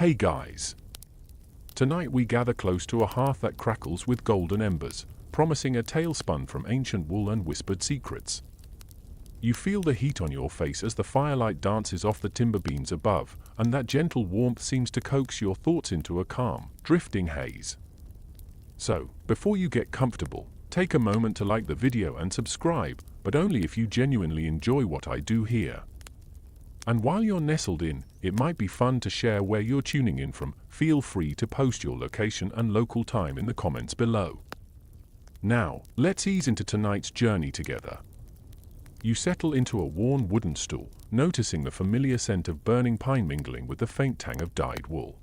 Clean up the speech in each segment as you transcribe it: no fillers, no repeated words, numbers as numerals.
Hey guys! Tonight we gather close to a hearth that crackles with golden embers, promising a tale spun from ancient wool and whispered secrets. You feel the heat on your face as the firelight dances off the timber beams above, and that gentle warmth seems to coax your thoughts into a calm, drifting haze. So, before you get comfortable, take a moment to like the video and subscribe, but only if you genuinely enjoy what I do here. And while you're nestled in, it might be fun to share where you're tuning in from. Feel free to post your location and local time in the comments below. Now, let's ease into tonight's journey together. You settle into a worn wooden stool, noticing the familiar scent of burning pine mingling with the faint tang of dyed wool.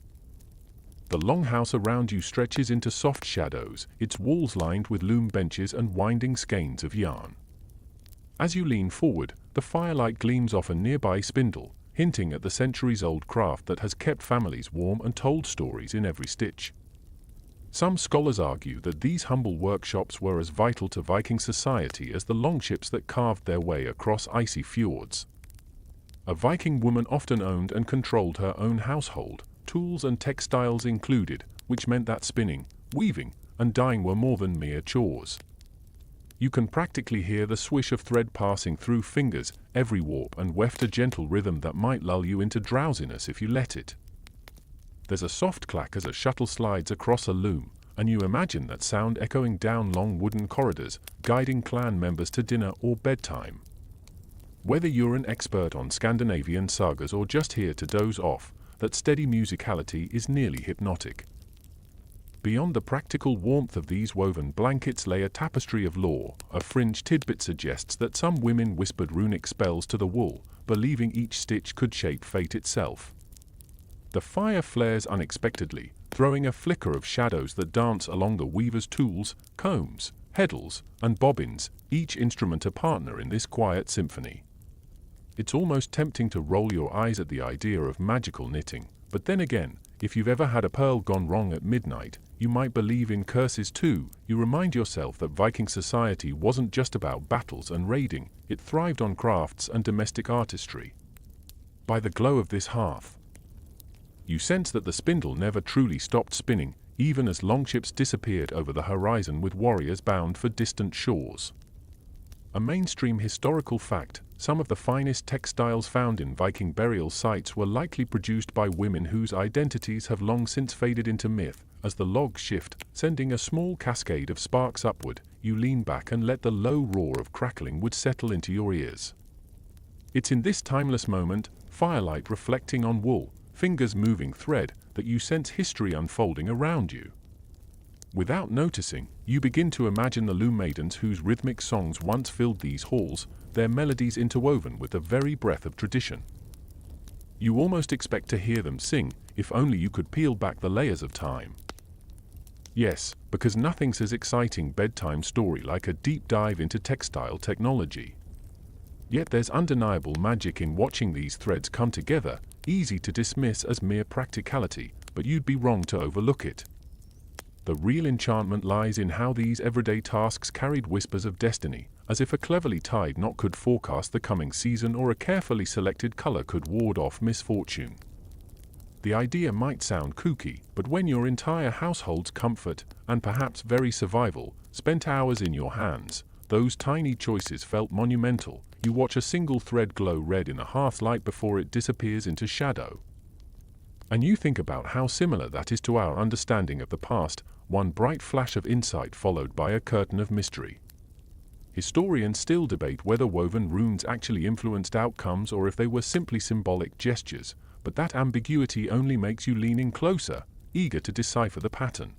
The longhouse around you stretches into soft shadows, its walls lined with loom benches and winding skeins of yarn. As you lean forward, the firelight gleams off a nearby spindle, hinting at the centuries-old craft that has kept families warm and told stories in every stitch. Some scholars argue that these humble workshops were as vital to Viking society as the longships that carved their way across icy fjords. A Viking woman often owned and controlled her own household, tools and textiles included, which meant that spinning, weaving, and dyeing were more than mere chores. You can practically hear the swish of thread passing through fingers, every warp and weft a gentle rhythm that might lull you into drowsiness if you let it. There's a soft clack as a shuttle slides across a loom, and you imagine that sound echoing down long wooden corridors, guiding clan members to dinner or bedtime. Whether you're an expert on Scandinavian sagas or just here to doze off, that steady musicality is nearly hypnotic. Beyond the practical warmth of these woven blankets lay a tapestry of lore. A fringe tidbit suggests that some women whispered runic spells to the wool, believing each stitch could shape fate itself. The fire flares unexpectedly, throwing a flicker of shadows that dance along the weaver's tools, combs, heddles, and bobbins, each instrument a partner in this quiet symphony. It's almost tempting to roll your eyes at the idea of magical knitting, but then again, if you've ever had a pearl gone wrong at midnight, you might believe in curses too. You remind yourself that Viking society wasn't just about battles and raiding, it thrived on crafts and domestic artistry. By the glow of this hearth, you sense that the spindle never truly stopped spinning, even as longships disappeared over the horizon with warriors bound for distant shores. A mainstream historical fact, some of the finest textiles found in Viking burial sites were likely produced by women whose identities have long since faded into myth. As the logs shift, sending a small cascade of sparks upward, you lean back and let the low roar of crackling wood settle into your ears. It's in this timeless moment, firelight reflecting on wool, fingers moving thread, that you sense history unfolding around you. Without noticing, you begin to imagine the loom maidens whose rhythmic songs once filled these halls, their melodies interwoven with the very breath of tradition. You almost expect to hear them sing, if only you could peel back the layers of time. Yes, because nothing's as exciting bedtime story like a deep dive into textile technology. Yet there's undeniable magic in watching these threads come together, easy to dismiss as mere practicality, but you'd be wrong to overlook it. The real enchantment lies in how these everyday tasks carried whispers of destiny, as if a cleverly tied knot could forecast the coming season or a carefully selected color could ward off misfortune. The idea might sound kooky, but when your entire household's comfort, and perhaps very survival, spent hours in your hands, those tiny choices felt monumental. You watch a single thread glow red in a hearthlight before it disappears into shadow. And you think about how similar that is to our understanding of the past, one bright flash of insight followed by a curtain of mystery. Historians still debate whether woven runes actually influenced outcomes or if they were simply symbolic gestures, but that ambiguity only makes you lean in closer, eager to decipher the pattern.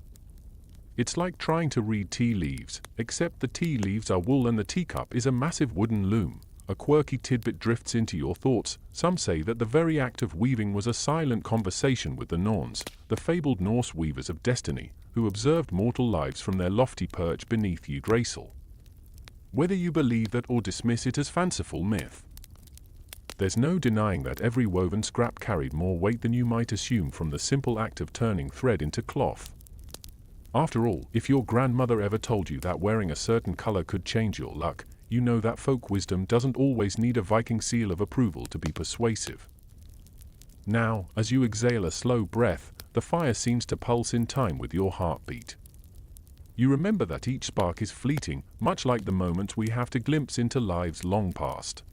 It's like trying to read tea leaves, except the tea leaves are wool and the teacup is a massive wooden loom. A quirky tidbit drifts into your thoughts. Some say that the very act of weaving was a silent conversation with the Norns, the fabled Norse weavers of destiny, who observed mortal lives from their lofty perch beneath Yggdrasil. Whether you believe that or dismiss it as fanciful myth, there's no denying that every woven scrap carried more weight than you might assume from the simple act of turning thread into cloth. After all, if your grandmother ever told you that wearing a certain color could change your luck, you know that folk wisdom doesn't always need a Viking seal of approval to be persuasive. Now, as you exhale a slow breath, the fire seems to pulse in time with your heartbeat. You remember that each spark is fleeting, much like the moments we have to glimpse into lives long past.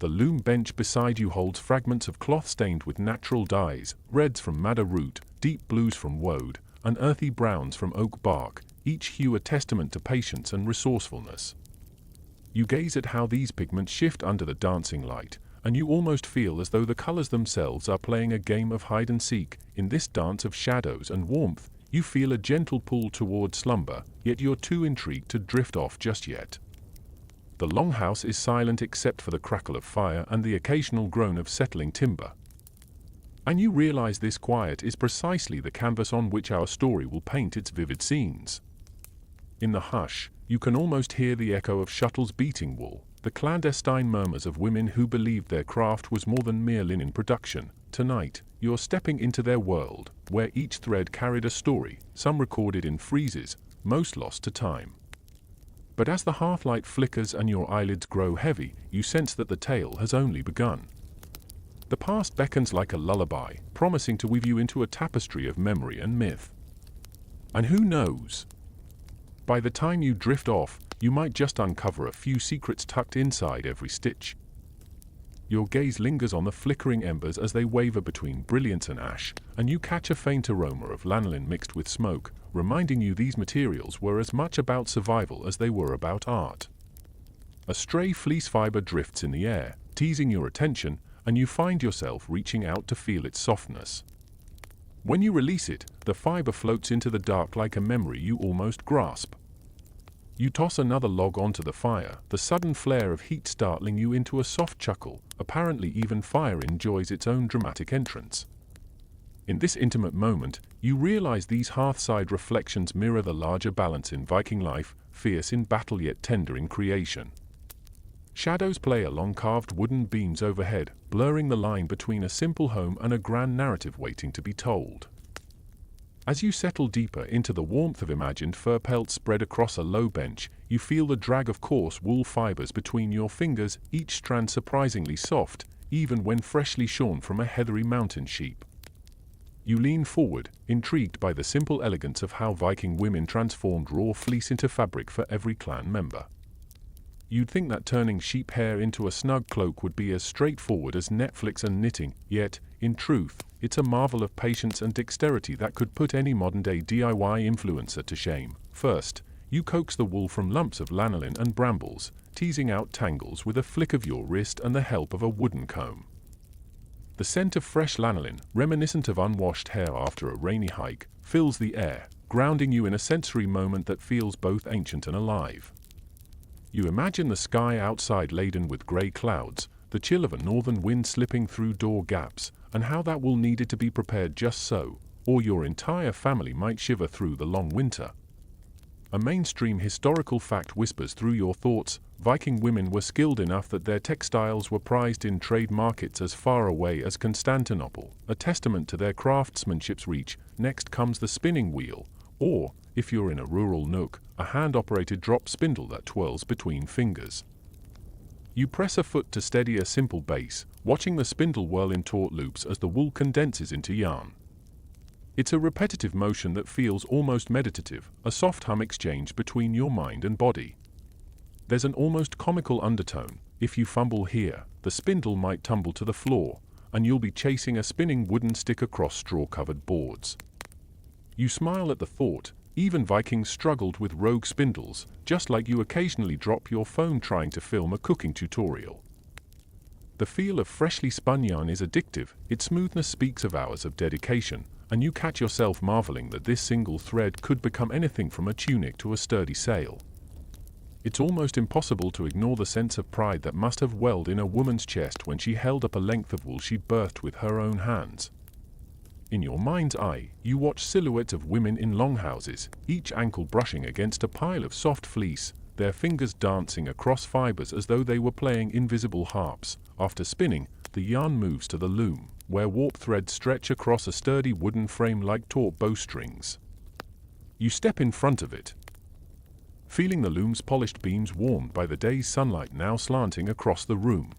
The loom bench beside you holds fragments of cloth stained with natural dyes, reds from madder root, deep blues from woad, and earthy browns from oak bark, each hue a testament to patience and resourcefulness. You gaze at how these pigments shift under the dancing light, and you almost feel as though the colors themselves are playing a game of hide and seek. In this dance of shadows and warmth, you feel a gentle pull toward slumber, yet you're too intrigued to drift off just yet. The longhouse is silent except for the crackle of fire and the occasional groan of settling timber. And you realize this quiet is precisely the canvas on which our story will paint its vivid scenes. In the hush, you can almost hear the echo of shuttles beating wool, the clandestine murmurs of women who believed their craft was more than mere linen production. Tonight, you're stepping into their world, where each thread carried a story, some recorded in friezes, most lost to time. But as the hearthlight flickers and your eyelids grow heavy, you sense that the tale has only begun. The past beckons like a lullaby, promising to weave you into a tapestry of memory and myth. And who knows? By the time you drift off, you might just uncover a few secrets tucked inside every stitch. Your gaze lingers on the flickering embers as they waver between brilliance and ash, and you catch a faint aroma of lanolin mixed with smoke, reminding you these materials were as much about survival as they were about art. A stray fleece fiber drifts in the air, teasing your attention, and you find yourself reaching out to feel its softness. When you release it, the fiber floats into the dark like a memory you almost grasp. You toss another log onto the fire, the sudden flare of heat startling you into a soft chuckle. Apparently even fire enjoys its own dramatic entrance. In this intimate moment, you realize these hearthside reflections mirror the larger balance in Viking life, fierce in battle yet tender in creation. Shadows play along carved wooden beams overhead, blurring the line between a simple home and a grand narrative waiting to be told. As you settle deeper into the warmth of imagined fur pelts spread across a low bench, you feel the drag of coarse wool fibers between your fingers, each strand surprisingly soft, even when freshly shorn from a heathery mountain sheep. You lean forward, intrigued by the simple elegance of how Viking women transformed raw fleece into fabric for every clan member. You'd think that turning sheep hair into a snug cloak would be as straightforward as Netflix and knitting, yet, in truth, it's a marvel of patience and dexterity that could put any modern-day DIY influencer to shame. First, you coax the wool from lumps of lanolin and brambles, teasing out tangles with a flick of your wrist and the help of a wooden comb. The scent of fresh lanolin, reminiscent of unwashed hair after a rainy hike, fills the air, grounding you in a sensory moment that feels both ancient and alive. You imagine the sky outside laden with grey clouds, the chill of a northern wind slipping through door gaps, and how that wool needed to be prepared just so, or your entire family might shiver through the long winter. A mainstream historical fact whispers through your thoughts: Viking women were skilled enough that their textiles were prized in trade markets as far away as Constantinople, a testament to their craftsmanship's reach. Next comes the spinning wheel, or, if you're in a rural nook, a hand-operated drop spindle that twirls between fingers. You press a foot to steady a simple base, watching the spindle whirl in taut loops as the wool condenses into yarn. It's a repetitive motion that feels almost meditative, a soft hum exchange between your mind and body. There's an almost comical undertone. If you fumble here, the spindle might tumble to the floor, and you'll be chasing a spinning wooden stick across straw-covered boards. You smile at the thought. Even Vikings struggled with rogue spindles, just like you occasionally drop your phone trying to film a cooking tutorial. The feel of freshly spun yarn is addictive. Its smoothness speaks of hours of dedication, and you catch yourself marveling that this single thread could become anything from a tunic to a sturdy sail. It's almost impossible to ignore the sense of pride that must have welled in a woman's chest when she held up a length of wool she'd birthed with her own hands. In your mind's eye, you watch silhouettes of women in longhouses, each ankle brushing against a pile of soft fleece, their fingers dancing across fibers as though they were playing invisible harps. After spinning, the yarn moves to the loom, where warp threads stretch across a sturdy wooden frame like taut bowstrings. You step in front of it, feeling the loom's polished beams warmed by the day's sunlight now slanting across the room.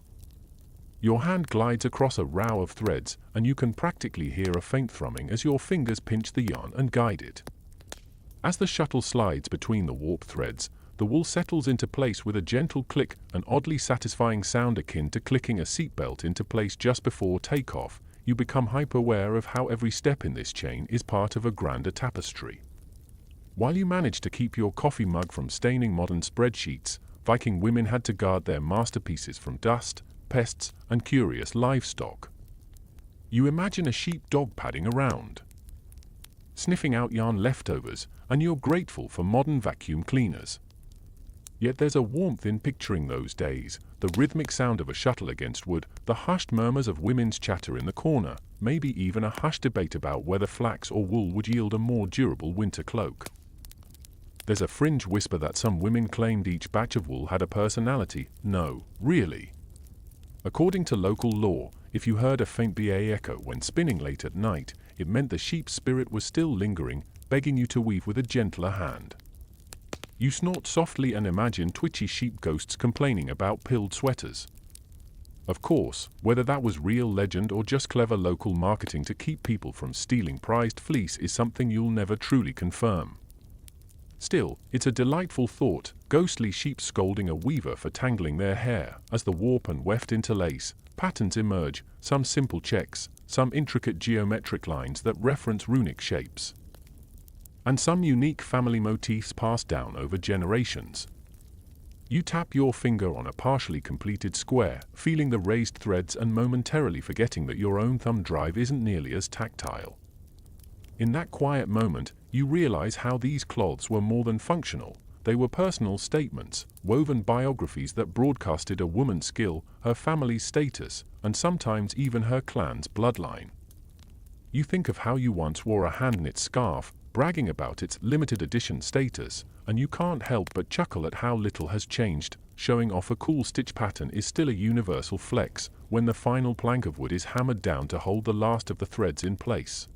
Your hand glides across a row of threads, and you can practically hear a faint thrumming as your fingers pinch the yarn and guide it. As the shuttle slides between the warp threads, the wool settles into place with a gentle click, an oddly satisfying sound akin to clicking a seatbelt into place just before takeoff. You become hyper-aware of how every step in this chain is part of a grander tapestry. While you manage to keep your coffee mug from staining modern spreadsheets, Viking women had to guard their masterpieces from dust, pests, and curious livestock. You imagine a sheepdog padding around, sniffing out yarn leftovers, and you're grateful for modern vacuum cleaners. Yet there's a warmth in picturing those days, the rhythmic sound of a shuttle against wood, the hushed murmurs of women's chatter in the corner, maybe even a hushed debate about whether flax or wool would yield a more durable winter cloak. There's a fringe whisper that some women claimed each batch of wool had a personality. No, really. According to local law, if you heard a faint ba echo when spinning late at night, it meant the sheep's spirit was still lingering, begging you to weave with a gentler hand. You snort softly and imagine twitchy sheep ghosts complaining about pilled sweaters. Of course, whether that was real legend or just clever local marketing to keep people from stealing prized fleece is something you'll never truly confirm. Still, it's a delightful thought, ghostly sheep scolding a weaver for tangling their hair. As the warp and weft interlace, patterns emerge, some simple checks, some intricate geometric lines that reference runic shapes, and some unique family motifs passed down over generations. You tap your finger on a partially completed square, feeling the raised threads and momentarily forgetting that your own thumb drive isn't nearly as tactile. In that quiet moment, you realize how these cloths were more than functional. They were personal statements, woven biographies that broadcasted a woman's skill, her family's status, and sometimes even her clan's bloodline. You think of how you once wore a hand-knit scarf, bragging about its limited edition status, and you can't help but chuckle at how little has changed. Showing off a cool stitch pattern is still a universal flex when the final plank of wood is hammered down to hold the last of the threads in place.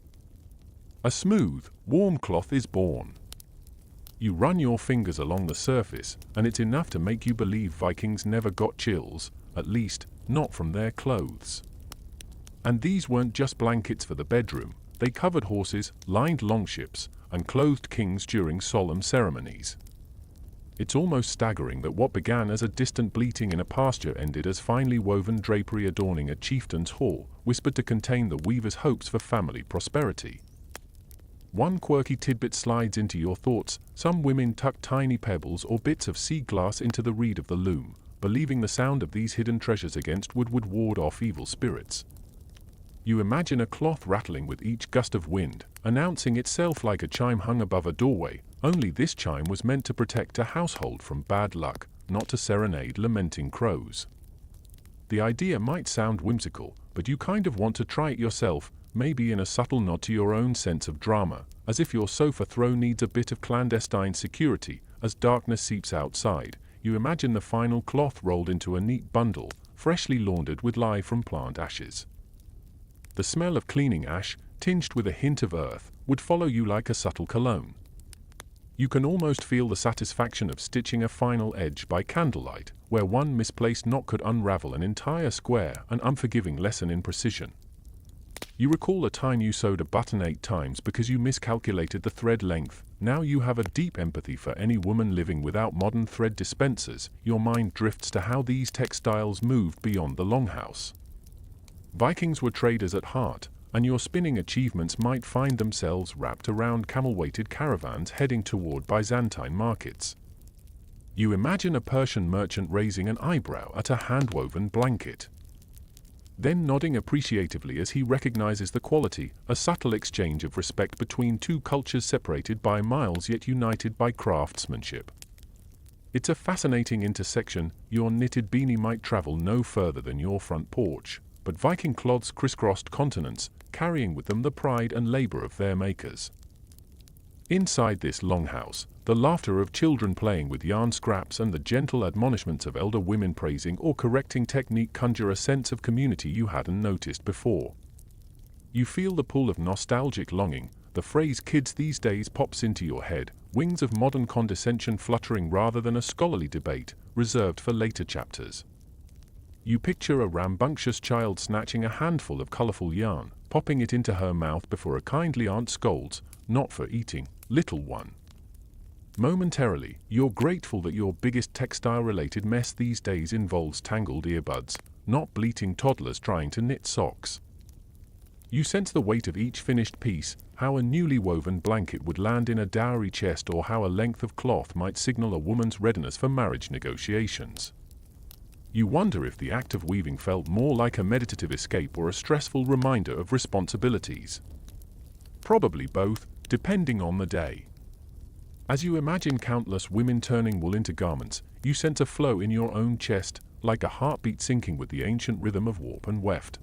A smooth, warm cloth is born. You run your fingers along the surface, and it's enough to make you believe Vikings never got chills, at least, not from their clothes. And these weren't just blankets for the bedroom. They covered horses, lined longships, and clothed kings during solemn ceremonies. It's almost staggering that what began as a distant bleating in a pasture ended as finely woven drapery adorning a chieftain's hall, whispered to contain the weaver's hopes for family prosperity. One quirky tidbit slides into your thoughts. Some women tuck tiny pebbles or bits of sea glass into the reed of the loom, believing the sound of these hidden treasures against wood would ward off evil spirits. You imagine a cloth rattling with each gust of wind, announcing itself like a chime hung above a doorway, only this chime was meant to protect a household from bad luck, not to serenade lamenting crows. The idea might sound whimsical, but you kind of want to try it yourself, maybe in a subtle nod to your own sense of drama, as if your sofa throw needs a bit of clandestine security. As darkness seeps outside, you imagine the final cloth rolled into a neat bundle, freshly laundered with lye from plant ashes. The smell of cleaning ash, tinged with a hint of earth, would follow you like a subtle cologne. You can almost feel the satisfaction of stitching a final edge by candlelight, where one misplaced knot could unravel an entire square, an unforgiving lesson in precision. You recall a time you sewed a button 8 times because you miscalculated the thread length. Now you have a deep empathy for any woman living without modern thread dispensers. Your mind drifts to how these textiles moved beyond the longhouse. Vikings were traders at heart, and your spinning achievements might find themselves wrapped around camel-weighted caravans heading toward Byzantine markets. You imagine a Persian merchant raising an eyebrow at a hand-woven blanket, then nodding appreciatively as he recognizes the quality, a subtle exchange of respect between two cultures separated by miles yet united by craftsmanship. It's a fascinating intersection. Your knitted beanie might travel no further than your front porch, but Viking cloths crisscrossed continents, carrying with them the pride and labor of their makers. Inside this longhouse, the laughter of children playing with yarn scraps and the gentle admonishments of elder women praising or correcting technique conjure a sense of community you hadn't noticed before. You feel the pull of nostalgic longing. The phrase "kids these days" pops into your head, wings of modern condescension fluttering rather than a scholarly debate, reserved for later chapters. You picture a rambunctious child snatching a handful of colorful yarn, popping it into her mouth before a kindly aunt scolds, "Not for eating, little one." Momentarily, you're grateful that your biggest textile-related mess these days involves tangled earbuds, not bleating toddlers trying to knit socks. You sense the weight of each finished piece, how a newly woven blanket would land in a dowry chest or how a length of cloth might signal a woman's readiness for marriage negotiations. You wonder if the act of weaving felt more like a meditative escape or a stressful reminder of responsibilities. Probably both, depending on the day. As you imagine countless women turning wool into garments, you sense a flow in your own chest, like a heartbeat syncing with the ancient rhythm of warp and weft.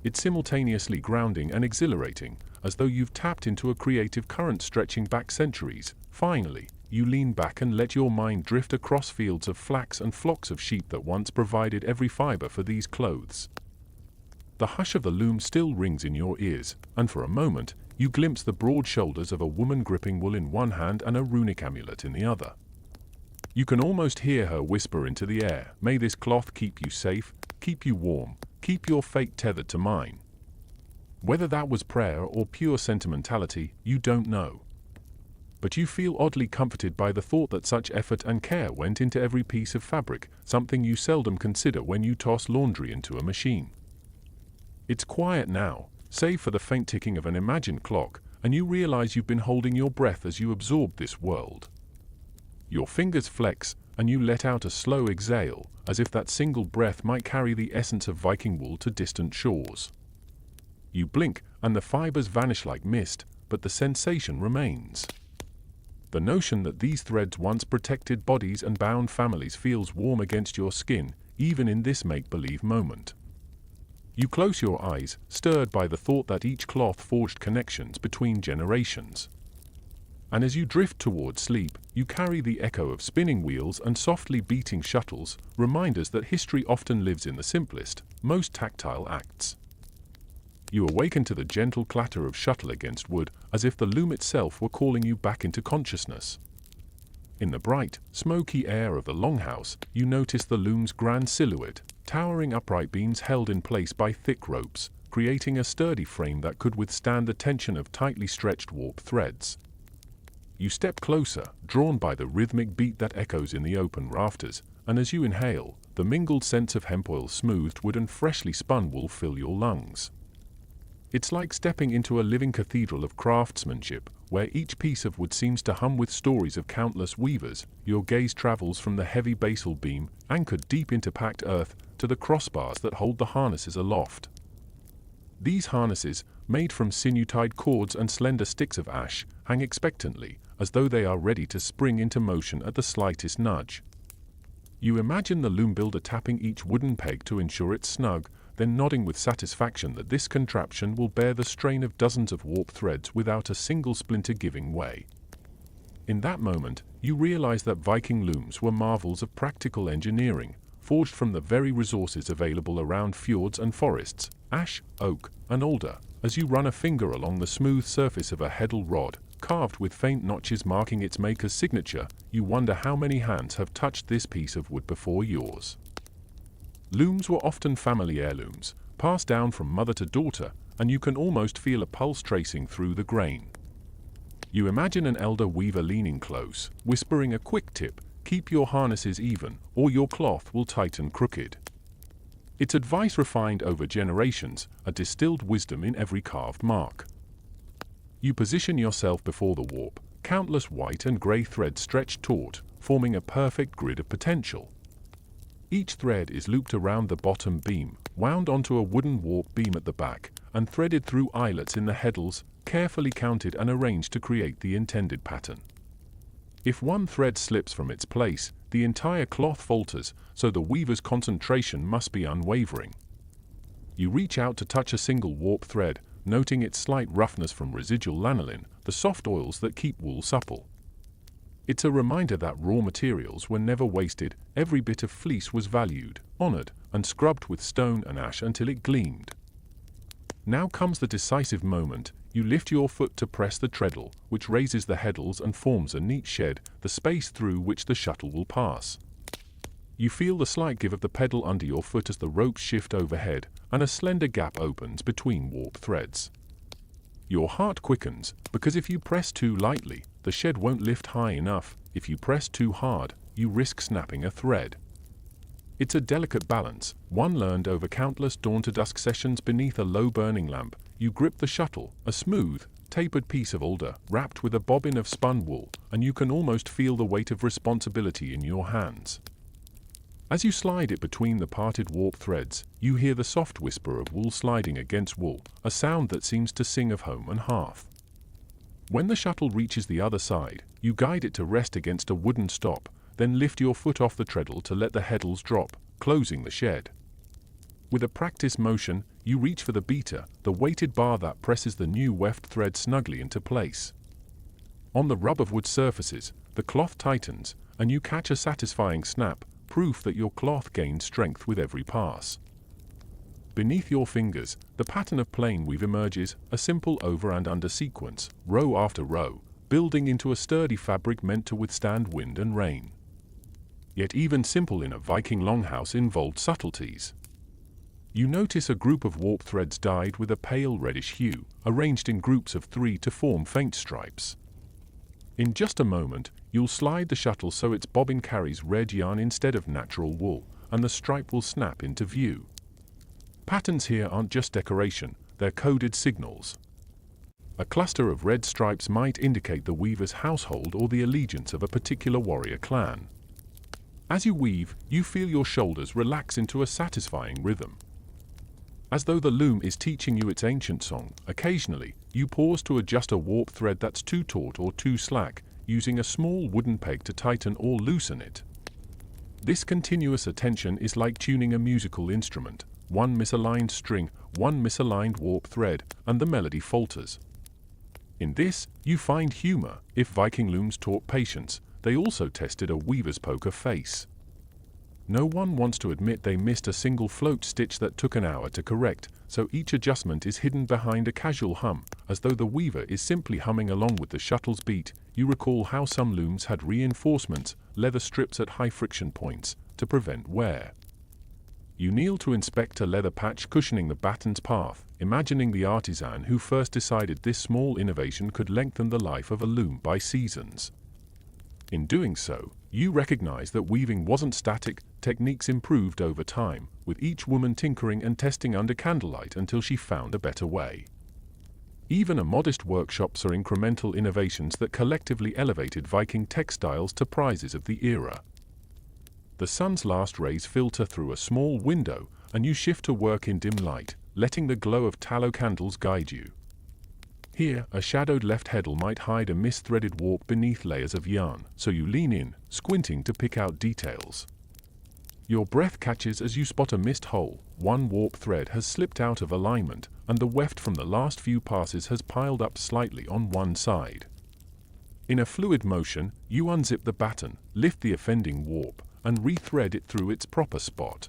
It's simultaneously grounding and exhilarating, as though you've tapped into a creative current stretching back centuries. Finally, you lean back and let your mind drift across fields of flax and flocks of sheep that once provided every fiber for these clothes. The hush of the loom still rings in your ears, and for a moment, you glimpse the broad shoulders of a woman gripping wool in one hand and a runic amulet in the other. You can almost hear her whisper into the air, "May this cloth keep you safe, keep you warm, keep your fate tethered to mine." Whether that was prayer or pure sentimentality, you don't know. But you feel oddly comforted by the thought that such effort and care went into every piece of fabric, something you seldom consider when you toss laundry into a machine. It's quiet now, save for the faint ticking of an imagined clock, and you realize you've been holding your breath as you absorb this world. Your fingers flex, and you let out a slow exhale, as if that single breath might carry the essence of Viking wool to distant shores. You blink, and the fibers vanish like mist, but the sensation remains. The notion that these threads once protected bodies and bound families feels warm against your skin, even in this make-believe moment. You close your eyes, stirred by the thought that each cloth forged connections between generations. And as you drift toward sleep, you carry the echo of spinning wheels and softly beating shuttles, reminders that history often lives in the simplest, most tactile acts. You awaken to the gentle clatter of shuttle against wood, as if the loom itself were calling you back into consciousness. In the bright, smoky air of the longhouse, you notice the loom's grand silhouette, towering upright beams held in place by thick ropes, creating a sturdy frame that could withstand the tension of tightly stretched warp threads. You step closer, drawn by the rhythmic beat that echoes in the open rafters, and as you inhale, the mingled scents of hemp oil, smoothed wood and freshly spun wool fill your lungs. It's like stepping into a living cathedral of craftsmanship, where each piece of wood seems to hum with stories of countless weavers. Your gaze travels from the heavy basal beam, anchored deep into packed earth, to the crossbars that hold the harnesses aloft. These harnesses, made from sinew-tied cords and slender sticks of ash, hang expectantly, as though they are ready to spring into motion at the slightest nudge. You imagine the loom builder tapping each wooden peg to ensure it's snug, then nodding with satisfaction that this contraption will bear the strain of dozens of warp threads without a single splinter giving way. In that moment, you realize that Viking looms were marvels of practical engineering, forged from the very resources available around fjords and forests, ash, oak, and alder. As you run a finger along the smooth surface of a heddle rod, carved with faint notches marking its maker's signature, you wonder how many hands have touched this piece of wood before yours. Looms were often family heirlooms, passed down from mother to daughter, and you can almost feel a pulse tracing through the grain. You imagine an elder weaver leaning close, whispering a quick tip, "Keep your harnesses even, or your cloth will tighten crooked." It's advice refined over generations, a distilled wisdom in every carved mark. You position yourself before the warp, countless white and grey threads stretched taut, forming a perfect grid of potential. Each thread is looped around the bottom beam, wound onto a wooden warp beam at the back, and threaded through eyelets in the heddles, carefully counted and arranged to create the intended pattern. If one thread slips from its place, the entire cloth falters, so the weaver's concentration must be unwavering. You reach out to touch a single warp thread, noting its slight roughness from residual lanolin, the soft oils that keep wool supple. It's a reminder that raw materials were never wasted, every bit of fleece was valued, honored, and scrubbed with stone and ash until it gleamed. Now comes the decisive moment. You lift your foot to press the treadle, which raises the heddles and forms a neat shed, the space through which the shuttle will pass. You feel the slight give of the pedal under your foot as the ropes shift overhead, and a slender gap opens between warp threads. Your heart quickens, because if you press too lightly, the shed won't lift high enough. If you press too hard, you risk snapping a thread. It's a delicate balance, one learned over countless dawn-to-dusk sessions beneath a low-burning lamp. You grip the shuttle, a smooth, tapered piece of alder wrapped with a bobbin of spun wool, and you can almost feel the weight of responsibility in your hands. As you slide it between the parted warp threads, you hear the soft whisper of wool sliding against wool, a sound that seems to sing of home and hearth. When the shuttle reaches the other side, you guide it to rest against a wooden stop, then lift your foot off the treadle to let the heddles drop, closing the shed. With a practiced motion, you reach for the beater, the weighted bar that presses the new weft thread snugly into place. On the rub of wood surfaces, the cloth tightens, and you catch a satisfying snap, proof that your cloth gains strength with every pass. Beneath your fingers, the pattern of plain weave emerges, a simple over and under sequence, row after row, building into a sturdy fabric meant to withstand wind and rain. Yet even simple in a Viking longhouse involved subtleties. You notice a group of warp threads dyed with a pale reddish hue, arranged in groups of 3 to form faint stripes. In just a moment, you'll slide the shuttle so its bobbin carries red yarn instead of natural wool, and the stripe will snap into view. Patterns here aren't just decoration, they're coded signals. A cluster of red stripes might indicate the weaver's household or the allegiance of a particular warrior clan. As you weave, you feel your shoulders relax into a satisfying rhythm. As though the loom is teaching you its ancient song, occasionally, you pause to adjust a warp thread that's too taut or too slack, using a small wooden peg to tighten or loosen it. This continuous attention is like tuning a musical instrument. One misaligned string, one misaligned warp thread, and the melody falters. In this, you find humor. If Viking looms taught patience, they also tested a weaver's poker face. No one wants to admit they missed a single float stitch that took an hour to correct, so each adjustment is hidden behind a casual hum, as though the weaver is simply humming along with the shuttle's beat. You recall how some looms had reinforcements, leather strips at high friction points, to prevent wear. You kneel to inspect a leather patch cushioning the batten's path, imagining the artisan who first decided this small innovation could lengthen the life of a loom by seasons. In doing so, you recognize that weaving wasn't static, techniques improved over time, with each woman tinkering and testing under candlelight until she found a better way. Even a modest workshops are incremental innovations that collectively elevated Viking textiles to prizes of the era. The sun's last rays filter through a small window, and you shift to work in dim light, letting the glow of tallow candles guide you. Here, a shadowed left heddle might hide a mis-threaded warp beneath layers of yarn, so you lean in, squinting to pick out details. Your breath catches as you spot a missed hole. One warp thread has slipped out of alignment, and the weft from the last few passes has piled up slightly on one side. In a fluid motion, you unzip the batten, lift the offending warp, and rethread it through its proper spot.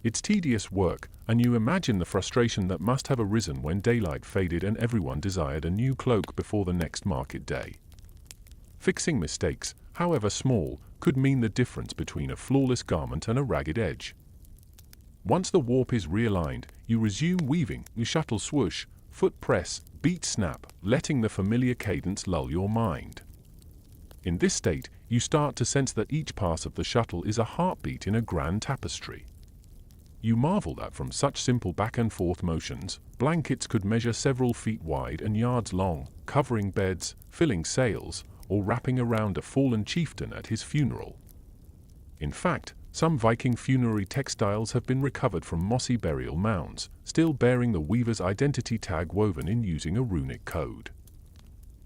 It's tedious work, and you imagine the frustration that must have arisen when daylight faded and everyone desired a new cloak before the next market day. Fixing mistakes, however small, could mean the difference between a flawless garment and a ragged edge. Once the warp is realigned, you resume weaving, you shuttle swoosh, foot press, beat snap, letting the familiar cadence lull your mind. In this state, you start to sense that each pass of the shuttle is a heartbeat in a grand tapestry. You marvel that from such simple back-and-forth motions, blankets could measure several feet wide and yards long, covering beds, filling sails, or wrapping around a fallen chieftain at his funeral. In fact, some Viking funerary textiles have been recovered from mossy burial mounds, still bearing the weaver's identity tag woven in using a runic code.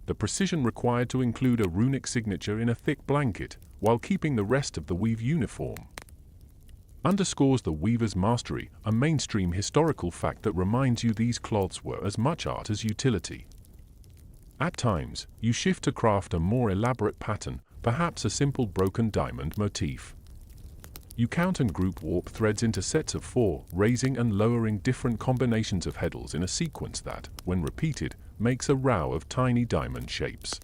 The precision required to include a runic signature in a thick blanket, while keeping the rest of the weave uniform, underscores the weaver's mastery, a mainstream historical fact that reminds you these cloths were as much art as utility. At times, you shift to craft a more elaborate pattern, perhaps a simple broken diamond motif. You count and group warp threads into sets of 4, raising and lowering different combinations of heddles in a sequence that, when repeated, makes a row of tiny diamond shapes.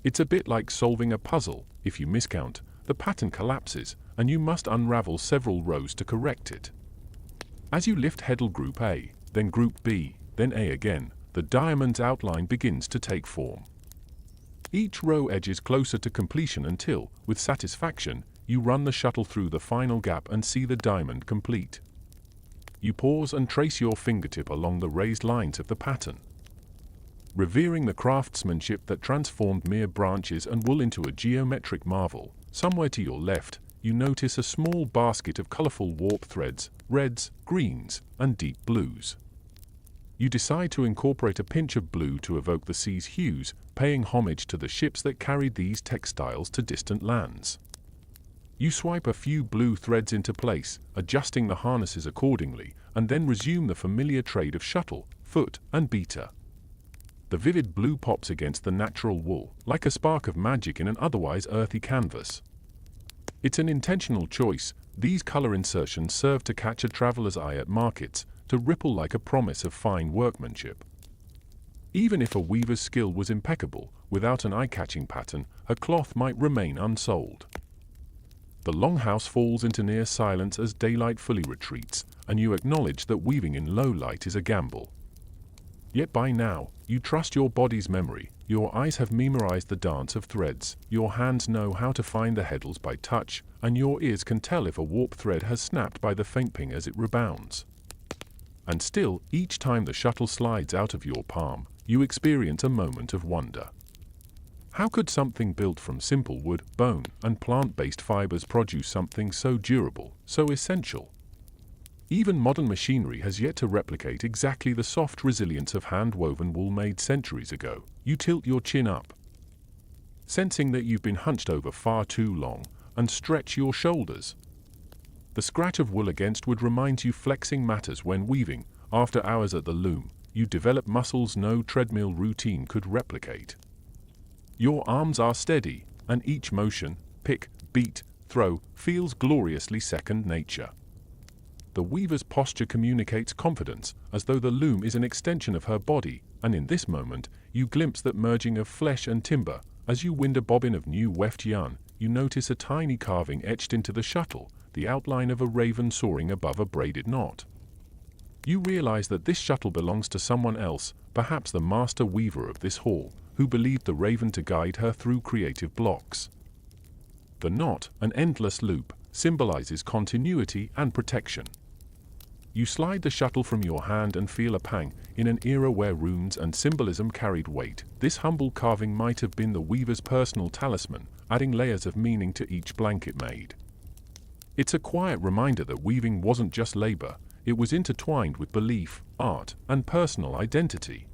It's a bit like solving a puzzle. If you miscount, the pattern collapses, and you must unravel several rows to correct it. As you lift heddle group A, then group B, then A again, the diamond's outline begins to take form. Each row edges closer to completion until, with satisfaction, you run the shuttle through the final gap and see the diamond complete. You pause and trace your fingertip along the raised lines of the pattern. Revering the craftsmanship that transformed mere branches and wool into a geometric marvel, somewhere to your left, you notice a small basket of colorful warp threads, reds, greens, and deep blues. You decide to incorporate a pinch of blue to evoke the sea's hues, paying homage to the ships that carried these textiles to distant lands. You swipe a few blue threads into place, adjusting the harnesses accordingly, and then resume the familiar trade of shuttle, foot, and beater. The vivid blue pops against the natural wool, like a spark of magic in an otherwise earthy canvas. It's an intentional choice. These color insertions serve to catch a traveler's eye at markets, to ripple like a promise of fine workmanship. Even if a weaver's skill was impeccable, without an eye-catching pattern, her cloth might remain unsold. The longhouse falls into near silence as daylight fully retreats, and you acknowledge that weaving in low light is a gamble. Yet by now, you trust your body's memory, your eyes have memorized the dance of threads, your hands know how to find the heddles by touch, and your ears can tell if a warp thread has snapped by the faint ping as it rebounds. And still, each time the shuttle slides out of your palm, you experience a moment of wonder. How could something built from simple wood, bone, and plant-based fibers produce something so durable, so essential? Even modern machinery has yet to replicate exactly the soft resilience of hand-woven wool made centuries ago. You tilt your chin up, sensing that you've been hunched over far too long, and stretch your shoulders. The scratch of wool against wood reminds you flexing matters when weaving. After hours at the loom, you develop muscles no treadmill routine could replicate. Your arms are steady, and each motion, pick, beat, throw, feels gloriously second nature. The weaver's posture communicates confidence, as though the loom is an extension of her body, and in this moment, you glimpse that merging of flesh and timber. As you wind a bobbin of new weft yarn, you notice a tiny carving etched into the shuttle, the outline of a raven soaring above a braided knot. You realize that this shuttle belongs to someone else, perhaps the master weaver of this hall, who believed the raven to guide her through creative blocks. The knot, an endless loop, symbolizes continuity and protection. You slide the shuttle from your hand and feel a pang. In an era where runes and symbolism carried weight, this humble carving might have been the weaver's personal talisman, adding layers of meaning to each blanket made. It's a quiet reminder that weaving wasn't just labor, it was intertwined with belief, art, and personal identity.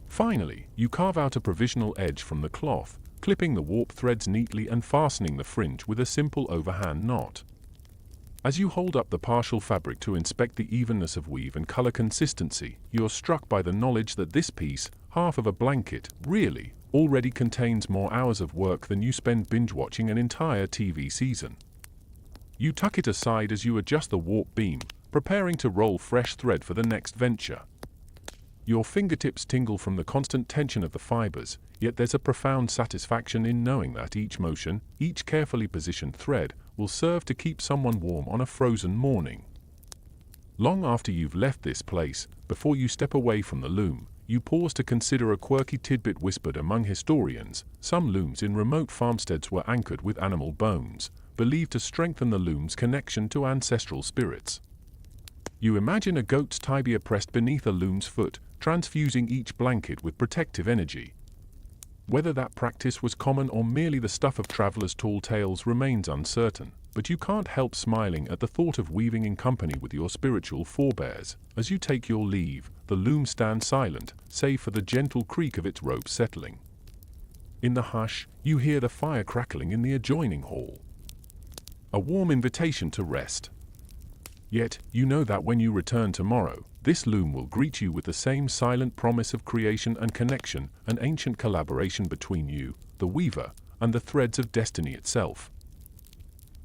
Finally, you carve out a provisional edge from the cloth, clipping the warp threads neatly and fastening the fringe with a simple overhand knot. As you hold up the partial fabric to inspect the evenness of weave and color consistency, you're struck by the knowledge that this piece, half of a blanket, really, already contains more hours of work than you spend binge-watching an entire TV season. You tuck it aside as you adjust the warp beam, preparing to roll fresh thread for the next venture. Your fingertips tingle from the constant tension of the fibers, yet there's a profound satisfaction in knowing that each motion, each carefully positioned thread, will serve to keep someone warm on a frozen morning. Long after you've left this place, before you step away from the loom, you pause to consider a quirky tidbit whispered among historians. Some looms in remote farmsteads were anchored with animal bones, believed to strengthen the loom's connection to ancestral spirits. You imagine a goat's tibia pressed beneath a loom's foot, transfusing each blanket with protective energy. Whether that practice was common or merely the stuff of travelers' tall tales remains uncertain, but you can't help smiling at the thought of weaving in company with your spiritual forebears. As you take your leave, the loom stands silent, save for the gentle creak of its ropes settling. In the hush, you hear the fire crackling in the adjoining hall. A warm invitation to rest. Yet, you know that when you return tomorrow, this loom will greet you with the same silent promise of creation and connection, an ancient collaboration between you, the weaver, and the threads of destiny itself.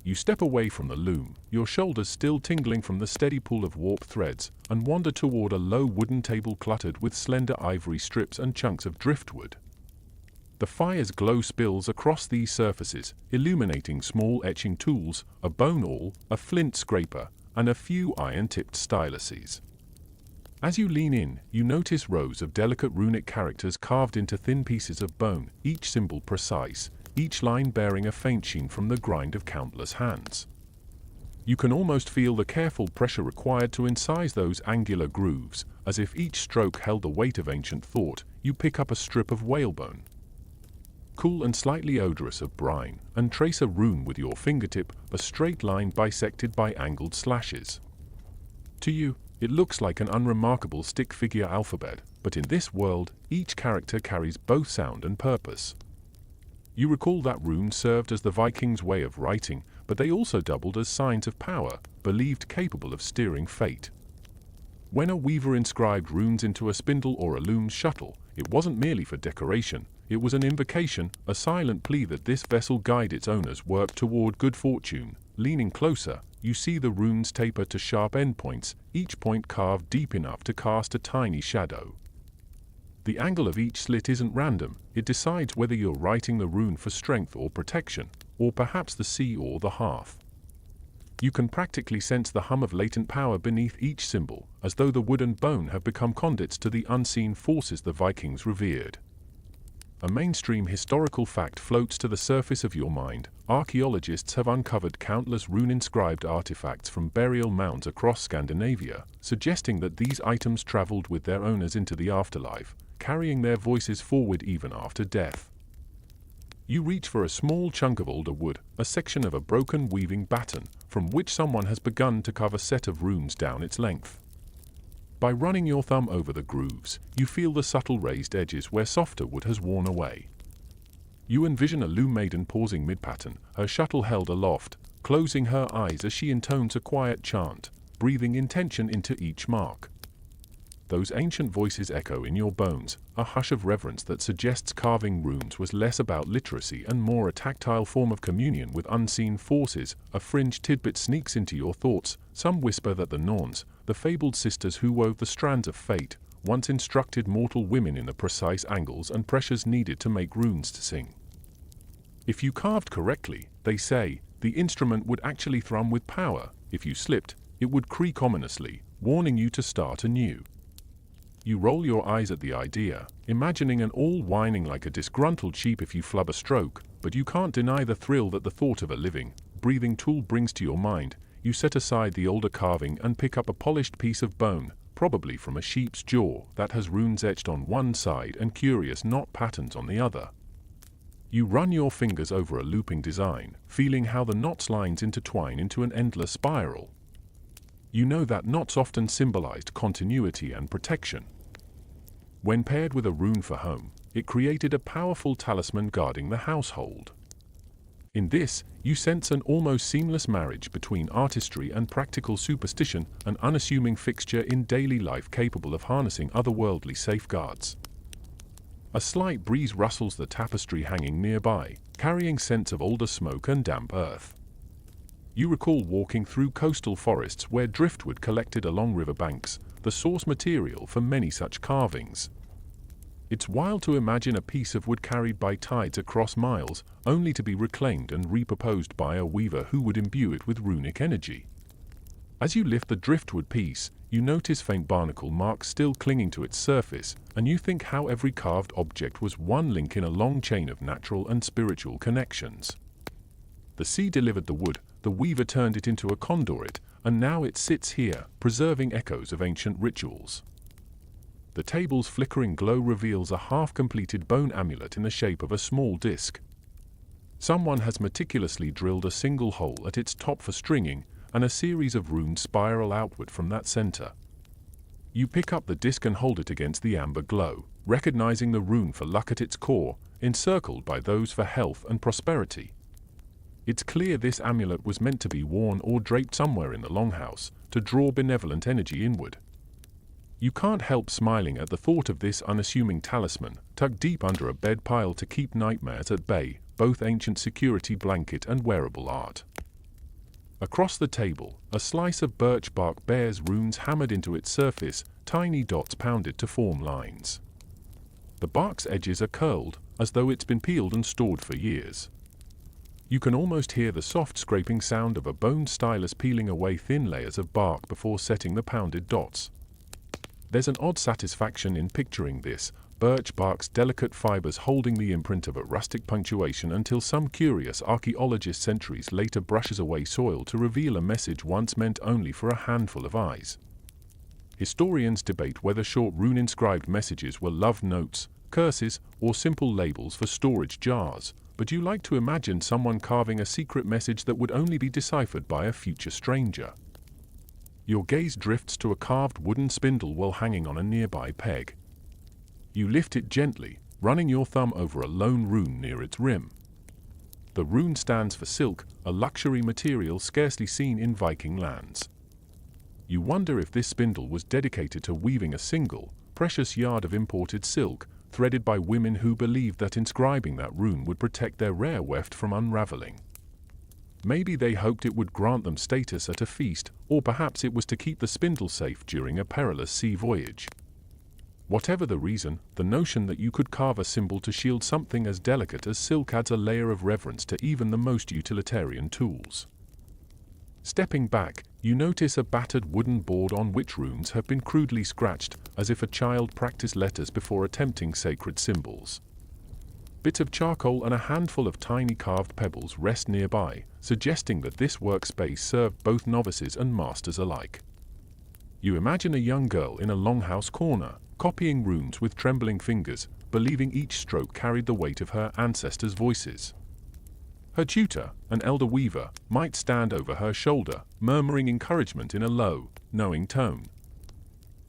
You step away from the loom, your shoulders still tingling from the steady pull of warp threads, and wander toward a low wooden table cluttered with slender ivory strips and chunks of driftwood. The fire's glow spills across these surfaces, illuminating small etching tools, a bone awl, a flint scraper, and a few iron-tipped styluses. As you lean in, you notice rows of delicate runic characters carved into thin pieces of bone, each symbol precise, each line bearing a faint sheen from the grind of countless hands. You can almost feel the careful pressure required to incise those angular grooves, as if each stroke held the weight of ancient thought. You pick up a strip of whalebone, cool and slightly odorous of brine, and trace a rune with your fingertip, a straight line bisected by angled slashes. To you, it looks like an unremarkable stick-figure alphabet, but in this world, each character carries both sound and purpose. You recall that runes served as the Vikings' way of writing, but they also doubled as signs of power, believed capable of steering fate. When a weaver inscribed runes into a spindle or a loom's shuttle, it wasn't merely for decoration, it was an invocation, a silent plea that this vessel guide its owner's work toward good fortune. Leaning closer, you see the runes taper to sharp endpoints, each point carved deep enough to cast a tiny shadow. The angle of each slit isn't random, it decides whether you're writing the rune for strength or protection, or perhaps the sea or the hearth. You can practically sense the hum of latent power beneath each symbol, as though the wood and bone have become conduits to the unseen forces the Vikings revered. A mainstream historical fact floats to the surface of your mind. Archaeologists have uncovered countless rune-inscribed artifacts from burial mounds across Scandinavia, suggesting that these items traveled with their owners into the afterlife, carrying their voices forward even after death. You reach for a small chunk of older wood, a section of a broken weaving batten, from which someone has begun to carve a set of runes down its length. By running your thumb over the grooves, you feel the subtle raised edges where softer wood has worn away. You envision a loom maiden pausing mid-pattern, her shuttle held aloft, closing her eyes as she intones a quiet chant, breathing intention into each mark. Those ancient voices echo in your bones, a hush of reverence that suggests carving runes was less about literacy and more a tactile form of communion with unseen forces. A fringe tidbit sneaks into your thoughts. Some whisper that the Norns, the fabled sisters who wove the strands of fate, once instructed mortal women in the precise angles and pressures needed to make runes to sing. If you carved correctly, they say, the instrument would actually thrum with power. If you slipped, it would creak ominously, warning you to start anew. You roll your eyes at the idea, imagining an awl whining like a disgruntled sheep if you flub a stroke, but you can't deny the thrill that the thought of a living, breathing tool brings to your mind. You set aside the older carving and pick up a polished piece of bone, probably from a sheep's jaw, that has runes etched on one side and curious knot patterns on the other. You run your fingers over a looping design, feeling how the knots' lines intertwine into an endless spiral. You know that knots often symbolized continuity and protection. When paired with a rune for home, it created a powerful talisman guarding the household. In this, you sense an almost seamless marriage between artistry and practical superstition, an unassuming fixture in daily life capable of harnessing otherworldly safeguards. A slight breeze rustles the tapestry hanging nearby, carrying scents of older smoke and damp earth. You recall walking through coastal forests where driftwood collected along riverbanks, the source material for many such carvings. It's wild to imagine a piece of wood carried by tides across miles, only to be reclaimed and repurposed by a weaver who would imbue it with runic energy. As you lift the driftwood piece, you notice faint barnacle marks still clinging to its surface, and you think how every carved object was one link in a long chain of natural and spiritual connections. The sea delivered the wood, the weaver turned it into a conduit, and now it sits here, preserving echoes of ancient rituals. The table's flickering glow reveals a half-completed bone amulet in the shape of a small disc. Someone has meticulously drilled a single hole at its top for stringing, and a series of runes spiral outward from that center. You pick up the disc and hold it against the amber glow, recognizing the rune for luck at its core, encircled by those for health and prosperity. It's clear this amulet was meant to be worn or draped somewhere in the longhouse, to draw benevolent energy inward. You can't help smiling at the thought of this unassuming talisman, tucked deep under a bed pile to keep nightmares at bay, both ancient security blanket and wearable art. Across the table, a slice of birch bark bears runes hammered into its surface, tiny dots pounded to form lines. The bark's edges are curled, as though it's been peeled and stored for years. You can almost hear the soft scraping sound of a bone stylus peeling away thin layers of bark before setting the pounded dots. There's an odd satisfaction in picturing this, birch bark's delicate fibers holding the imprint of a rustic punctuation until some curious archaeologist centuries later brushes away soil to reveal a message once meant only for a handful of eyes. Historians debate whether short rune-inscribed messages were love notes, curses, or simple labels for storage jars, but you like to imagine someone carving a secret message that would only be deciphered by a future stranger. Your gaze drifts to a carved wooden spindle while hanging on a nearby peg. You lift it gently, running your thumb over a lone rune near its rim. The rune stands for silk, a luxury material scarcely seen in Viking lands. You wonder if this spindle was dedicated to weaving a single, precious yard of imported silk, threaded by women who believed that inscribing that rune would protect their rare weft from unraveling. Maybe they hoped it would grant them status at a feast, or perhaps it was to keep the spindle safe during a perilous sea voyage. Whatever the reason, the notion that you could carve a symbol to shield something as delicate as silk adds a layer of reverence to even the most utilitarian tools. Stepping back, you notice a battered wooden board on which runes have been crudely scratched, as if a child practiced letters before attempting sacred symbols. Bits of charcoal and a handful of tiny carved pebbles rest nearby, suggesting that this workspace served both novices and masters alike. You imagine a young girl in a longhouse corner, copying runes with trembling fingers, believing each stroke carried the weight of her ancestors' voices. Her tutor, an elder weaver, might stand over her shoulder, murmuring encouragement in a low, knowing tone.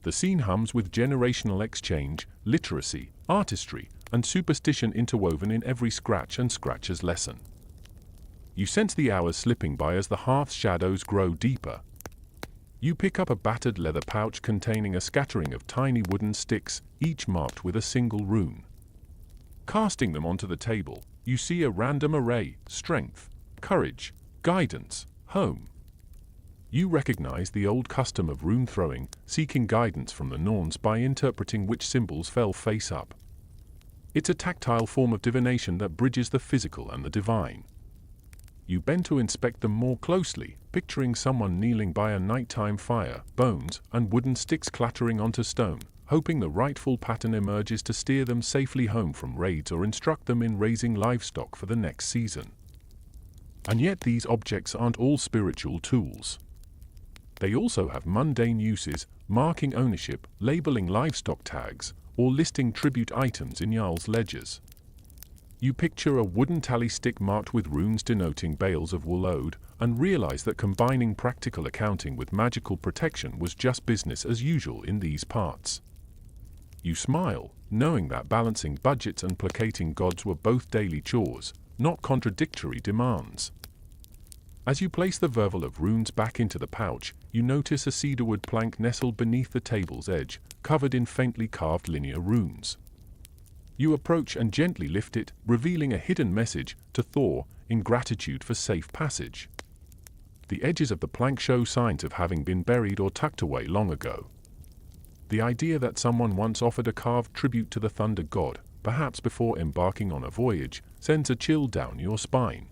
The scene hums with generational exchange, literacy, artistry, and superstition interwoven in every scratch and scratcher's lesson. You sense the hours slipping by as the hearth's shadows grow deeper. You pick up a battered leather pouch containing a scattering of tiny wooden sticks, each marked with a single rune. Casting them onto the table, you see a random array: strength, courage, guidance, home. You recognize the old custom of rune throwing, seeking guidance from the Norns by interpreting which symbols fell face up. It's a tactile form of divination that bridges the physical and the divine. You bend to inspect them more closely, picturing someone kneeling by a nighttime fire, bones and wooden sticks clattering onto stone, hoping the rightful pattern emerges to steer them safely home from raids or instruct them in raising livestock for the next season. And yet these objects aren't all spiritual tools. They also have mundane uses, marking ownership, labeling livestock tags, or listing tribute items in Jarl's ledgers. You picture a wooden tally stick marked with runes denoting bales of wool owed, and realize that combining practical accounting with magical protection was just business as usual in these parts. You smile, knowing that balancing budgets and placating gods were both daily chores, not contradictory demands. As you place the verval of runes back into the pouch, you notice a cedarwood plank nestled beneath the table's edge, covered in faintly carved linear runes. You approach and gently lift it, revealing a hidden message to Thor in gratitude for safe passage. The edges of the plank show signs of having been buried or tucked away long ago. The idea that someone once offered a carved tribute to the thunder god, perhaps before embarking on a voyage, sends a chill down your spine.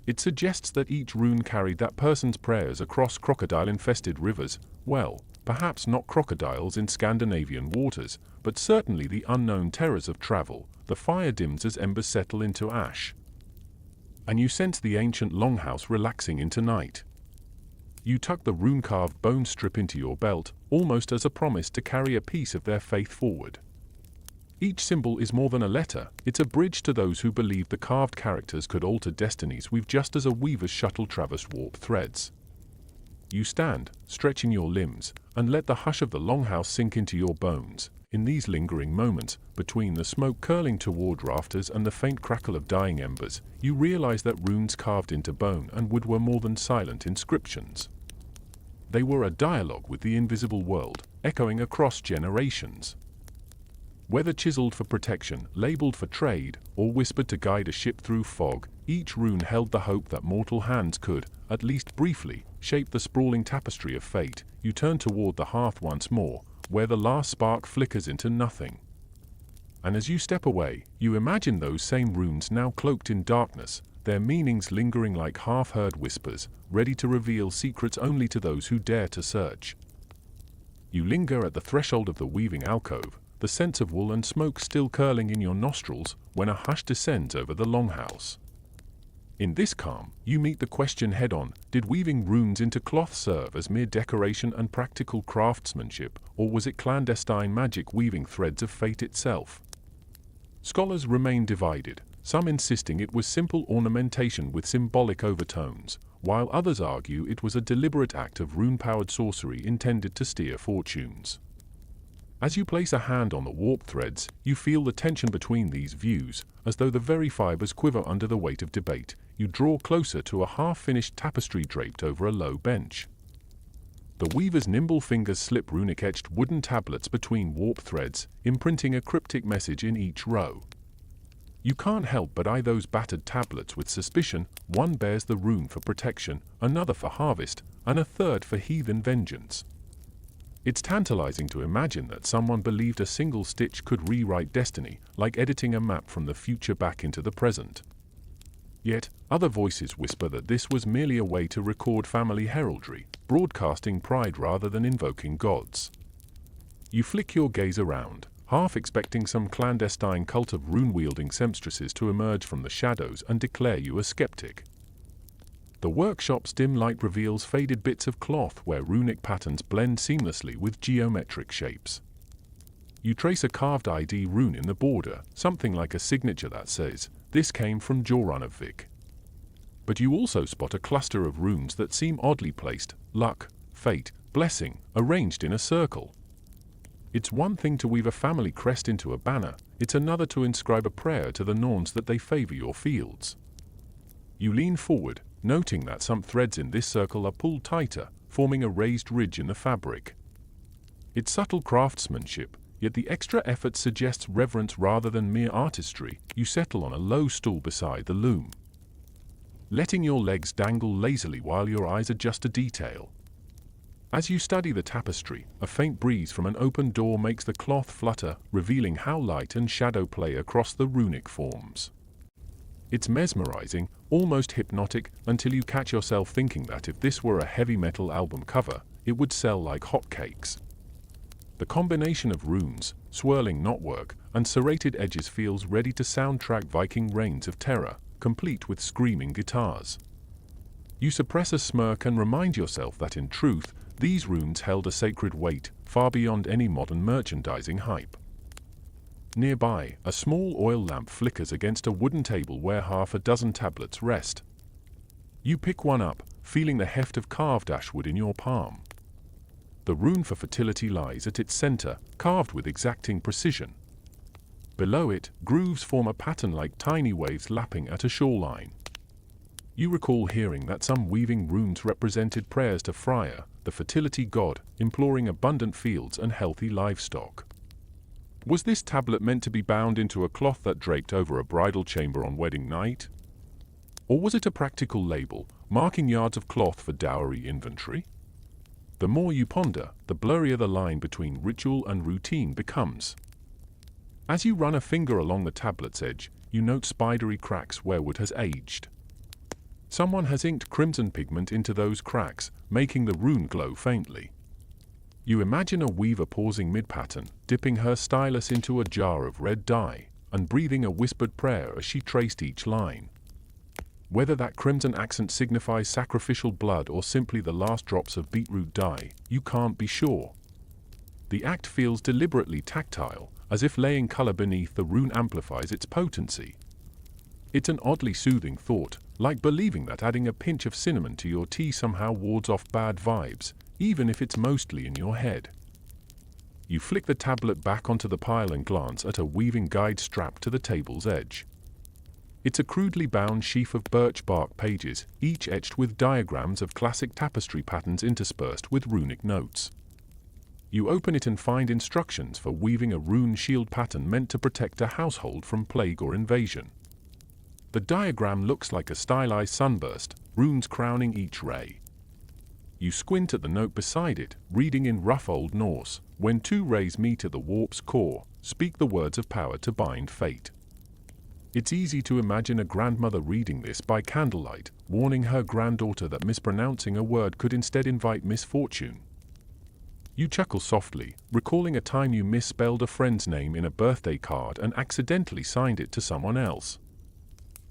It suggests that each rune carried that person's prayers across crocodile-infested rivers, well, perhaps not crocodiles in Scandinavian waters, but certainly the unknown terrors of travel. The fire dims as embers settle into ash. And you sense the ancient longhouse relaxing into night. You tuck the rune-carved bone strip into your belt, almost as a promise to carry a piece of their faith forward. Each symbol is more than a letter, it's a bridge to those who believe the carved characters could alter destinies weave just as a weaver's shuttle traversed warp threads. You stand, stretching your limbs, and let the hush of the longhouse sink into your bones. In these lingering moments, between the smoke curling toward rafters and the faint crackle of dying embers, you realize that runes carved into bone and wood were more than silent inscriptions. They were a dialogue with the invisible world, echoing across generations. Whether chiseled for protection, labeled for trade, or whispered to guide a ship through fog, each rune held the hope that mortal hands could, at least briefly, shape the sprawling tapestry of fate. You turn toward the hearth once more, where the last spark flickers into nothing. And as you step away, you imagine those same runes now cloaked in darkness, their meanings lingering like half-heard whispers, ready to reveal secrets only to those who dare to search. You linger at the threshold of the weaving alcove, the scent of wool and smoke still curling in your nostrils, when a hush descends over the longhouse. In this calm, you meet the question head-on: did weaving runes into cloth serve as mere decoration and practical craftsmanship, or was it clandestine magic weaving threads of fate itself? Scholars remain divided, some insisting it was simple ornamentation with symbolic overtones, while others argue it was a deliberate act of rune-powered sorcery intended to steer fortunes. As you place a hand on the warp threads, you feel the tension between these views, as though the very fibers quiver under the weight of debate. You draw closer to a half-finished tapestry draped over a low bench. The weaver's nimble fingers slip runic-etched wooden tablets between warp threads, imprinting a cryptic message in each row. You can't help but eye those battered tablets with suspicion. One bears the rune for protection, another for harvest, and a third for heathen vengeance. It's tantalizing to imagine that someone believed a single stitch could rewrite destiny, like editing a map from the future back into the present. Yet, other voices whisper that this was merely a way to record family heraldry, broadcasting pride rather than invoking gods. You flick your gaze around, half expecting some clandestine cult of rune-wielding seamstresses to emerge from the shadows and declare you a skeptic. The workshop's dim light reveals faded bits of cloth where runic patterns blend seamlessly with geometric shapes. You trace a carved ID rune in the border, something like a signature that says, "This came from Joran of Vic." But you also spot a cluster of runes that seem oddly placed: luck, fate, blessing, arranged in a circle. It's one thing to weave a family crest into a banner, it's another to inscribe a prayer to the Norns that they favor your fields. You lean forward, noting that some threads in this circle are pulled tighter, forming a raised ridge in the fabric. It's subtle craftsmanship, yet the extra effort suggests reverence rather than mere artistry. You settle on a low stool beside the loom, letting your legs dangle lazily while your eyes adjust a detail. As you study the tapestry, a faint breeze from an open door makes the cloth flutter, revealing how light and shadow play across the runic forms. It's mesmerizing, almost hypnotic, until you catch yourself thinking that if this were a heavy metal album cover, it would sell like hotcakes. The combination of runes, swirling knotwork, and serrated edges feels ready to soundtrack Viking reigns of terror, complete with screaming guitars. You suppress a smirk and remind yourself that in truth, these runes held a sacred weight, far beyond any modern merchandising hype. Nearby, a small oil lamp flickers against a wooden table where half a dozen tablets rest. You pick one up, feeling the heft of carved ashwood in your palm. The rune for fertility lies at its center, carved with exacting precision. Below it, grooves form a pattern like tiny waves lapping at a shoreline. You recall hearing that some weaving runes represented prayers to Freya, the fertility god, imploring abundant fields and healthy livestock. Was this tablet meant to be bound into a cloth that draped over a bridal chamber on wedding night? Or was it a practical label, marking yards of cloth for dowry inventory? The more you ponder, the blurrier the line between ritual and routine becomes. As you run a finger along the tablet's edge, you note spidery cracks where wood has aged. Someone has inked crimson pigment into those cracks, making the rune glow faintly. You imagine a weaver pausing mid-pattern, dipping her stylus into a jar of red dye, and breathing a whispered prayer as she traced each line. Whether that crimson accent signifies sacrificial blood or simply the last drops of beetroot dye, you can't be sure. The act feels deliberately tactile, as if laying color beneath the rune amplifies its potency. It's an oddly soothing thought, like believing that adding a pinch of cinnamon to your tea somehow wards off bad vibes, even if it's mostly in your head. You flick the tablet back onto the pile and glance at a weaving guide strapped to the table's edge. It's a crudely bound sheaf of birch bark pages, each etched with diagrams of classic tapestry patterns interspersed with runic notes. You open it and find instructions for weaving a rune shield pattern meant to protect a household from plague or invasion. The diagram looks like a stylized sunburst, runes crowning each ray. You squint at the note beside it, reading in rough Old Norse, When two rays meet at the warp's core, speak the words of power to bind fate. It's easy to imagine a grandmother reading this by candlelight, warning her granddaughter that mispronouncing a word could instead invite misfortune. You chuckle softly, recalling a time you misspelled a friend's name in a birthday card and accidentally signed it to someone else.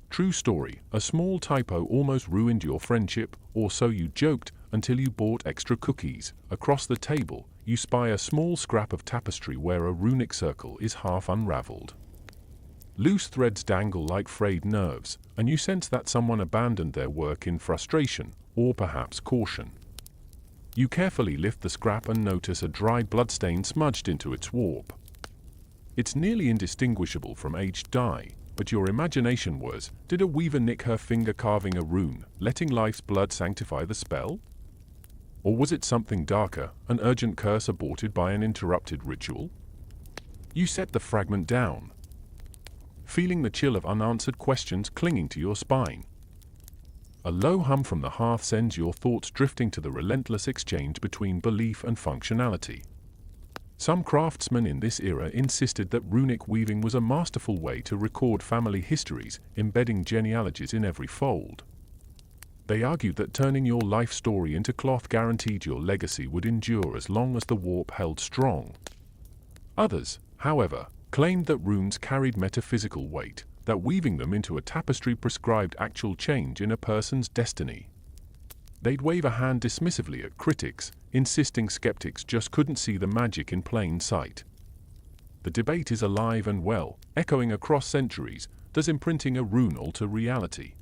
True story, a small typo almost ruined your friendship, or so you joked, until you bought extra cookies. Across the table, you spy a small scrap of tapestry where a runic circle is half unraveled. Loose threads dangle like frayed nerves, and you sense that someone abandoned their work in frustration, or perhaps caution. You carefully lift the scrap and notice a dry bloodstain smudged into its warp. It's nearly indistinguishable from aged dye, but your imagination was, did a weaver nick her finger carving a rune, letting life's blood sanctify the spell? Or was it something darker, an urgent curse aborted by an interrupted ritual? You set the fragment down, feeling the chill of unanswered questions clinging to your spine. A low hum from the hearth sends your thoughts drifting to the relentless exchange between belief and functionality. Some craftsmen in this era insisted that runic weaving was a masterful way to record family histories, embedding genealogies in every fold. They argued that turning your life story into cloth guaranteed your legacy would endure as long as the warp held strong. Others, however, claimed that runes carried metaphysical weight, that weaving them into a tapestry prescribed actual change in a person's destiny. They'd wave a hand dismissively at critics, insisting skeptics just couldn't see the magic in plain sight. The debate is alive and well, echoing across centuries. Does imprinting a rune alter reality?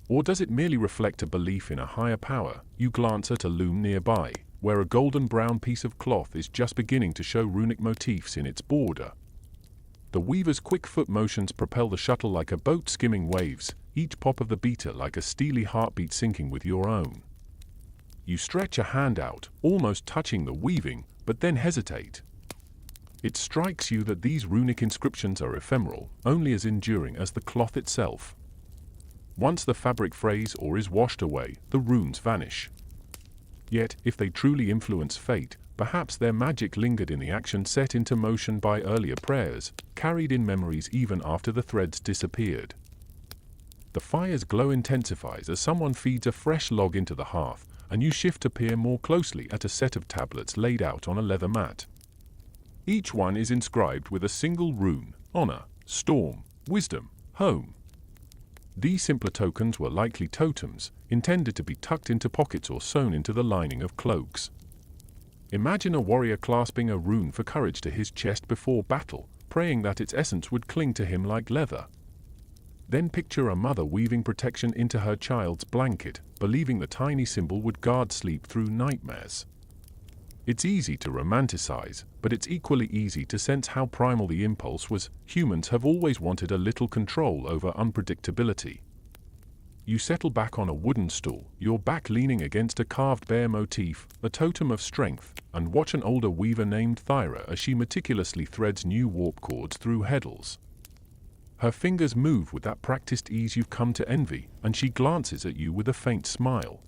Or does it merely reflect a belief in a higher power? You glance at a loom nearby, where a golden brown piece of cloth is just beginning to show runic motifs in its border. The weaver's quick foot motions propel the shuttle like a boat skimming waves, each pop of the beater like a steely heartbeat syncing with your own. You stretch a hand out, almost touching the weaving, but then hesitate. It strikes you that these runic inscriptions are ephemeral, only as enduring as the cloth itself. Once the fabric frays or is washed away, the runes vanish. Yet, if they truly influence fate, perhaps their magic lingered in the action set into motion by earlier prayers, carried in memories even after the threads disappeared. The fire's glow intensifies as someone feeds a fresh log into the hearth, and you shift to peer more closely at a set of tablets laid out on a leather mat. Each one is inscribed with a single rune: honor, storm, wisdom, home. These simpler tokens were likely totems, intended to be tucked into pockets or sewn into the lining of cloaks. Imagine a warrior clasping a rune for courage to his chest before battle, praying that its essence would cling to him like leather. Then picture a mother weaving protection into her child's blanket, believing the tiny symbol would guard sleep through nightmares. It's easy to romanticize, but it's equally easy to sense how primal the impulse was. Humans have always wanted a little control over unpredictability. You settle back on a wooden stool, your back leaning against a carved bear motif, a totem of strength, and watch an older weaver named Thyra as she meticulously threads new warp cords through heddles. Her fingers move with that practiced ease you've come to envy, and she glances at you with a faint smile.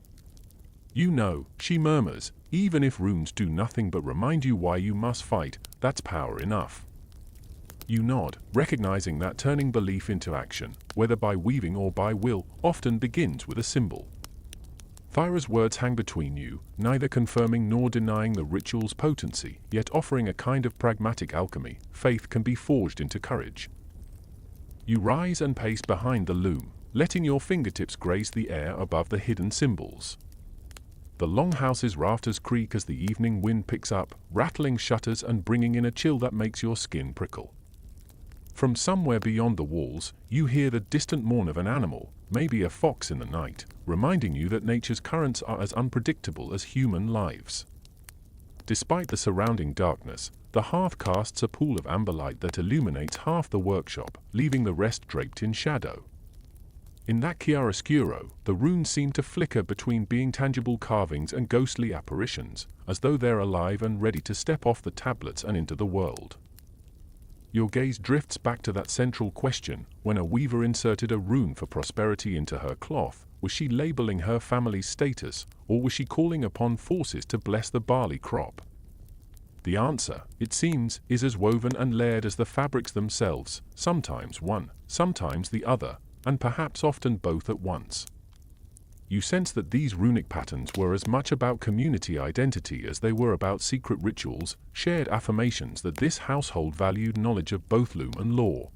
You know, she murmurs, even if runes do nothing but remind you why you must fight, that's power enough. You nod, recognizing that turning belief into action, whether by weaving or by will, often begins with a symbol. Thyra's words hang between you, neither confirming nor denying the ritual's potency, yet offering a kind of pragmatic alchemy. Faith can be forged into courage. You rise and pace behind the loom, letting your fingertips graze the air above the hidden symbols. The longhouse's rafters creak as the evening wind picks up, rattling shutters and bringing in a chill that makes your skin prickle. From somewhere beyond the walls, you hear the distant mourn of an animal, maybe a fox in the night, reminding you that nature's currents are as unpredictable as human lives. Despite the surrounding darkness, the hearth casts a pool of amber light that illuminates half the workshop, leaving the rest draped in shadow. In that chiaroscuro, the runes seem to flicker between being tangible carvings and ghostly apparitions, as though they're alive and ready to step off the tablets and into the world. Your gaze drifts back to that central question: when a weaver inserted a rune for prosperity into her cloth, was she labeling her family's status, or was she calling upon forces to bless the barley crop? The answer, it seems, is as woven and layered as the fabrics themselves, sometimes one, sometimes the other, and perhaps often both at once. You sense that these runic patterns were as much about community identity as they were about secret rituals, shared affirmations that this household valued knowledge of both loom and lore.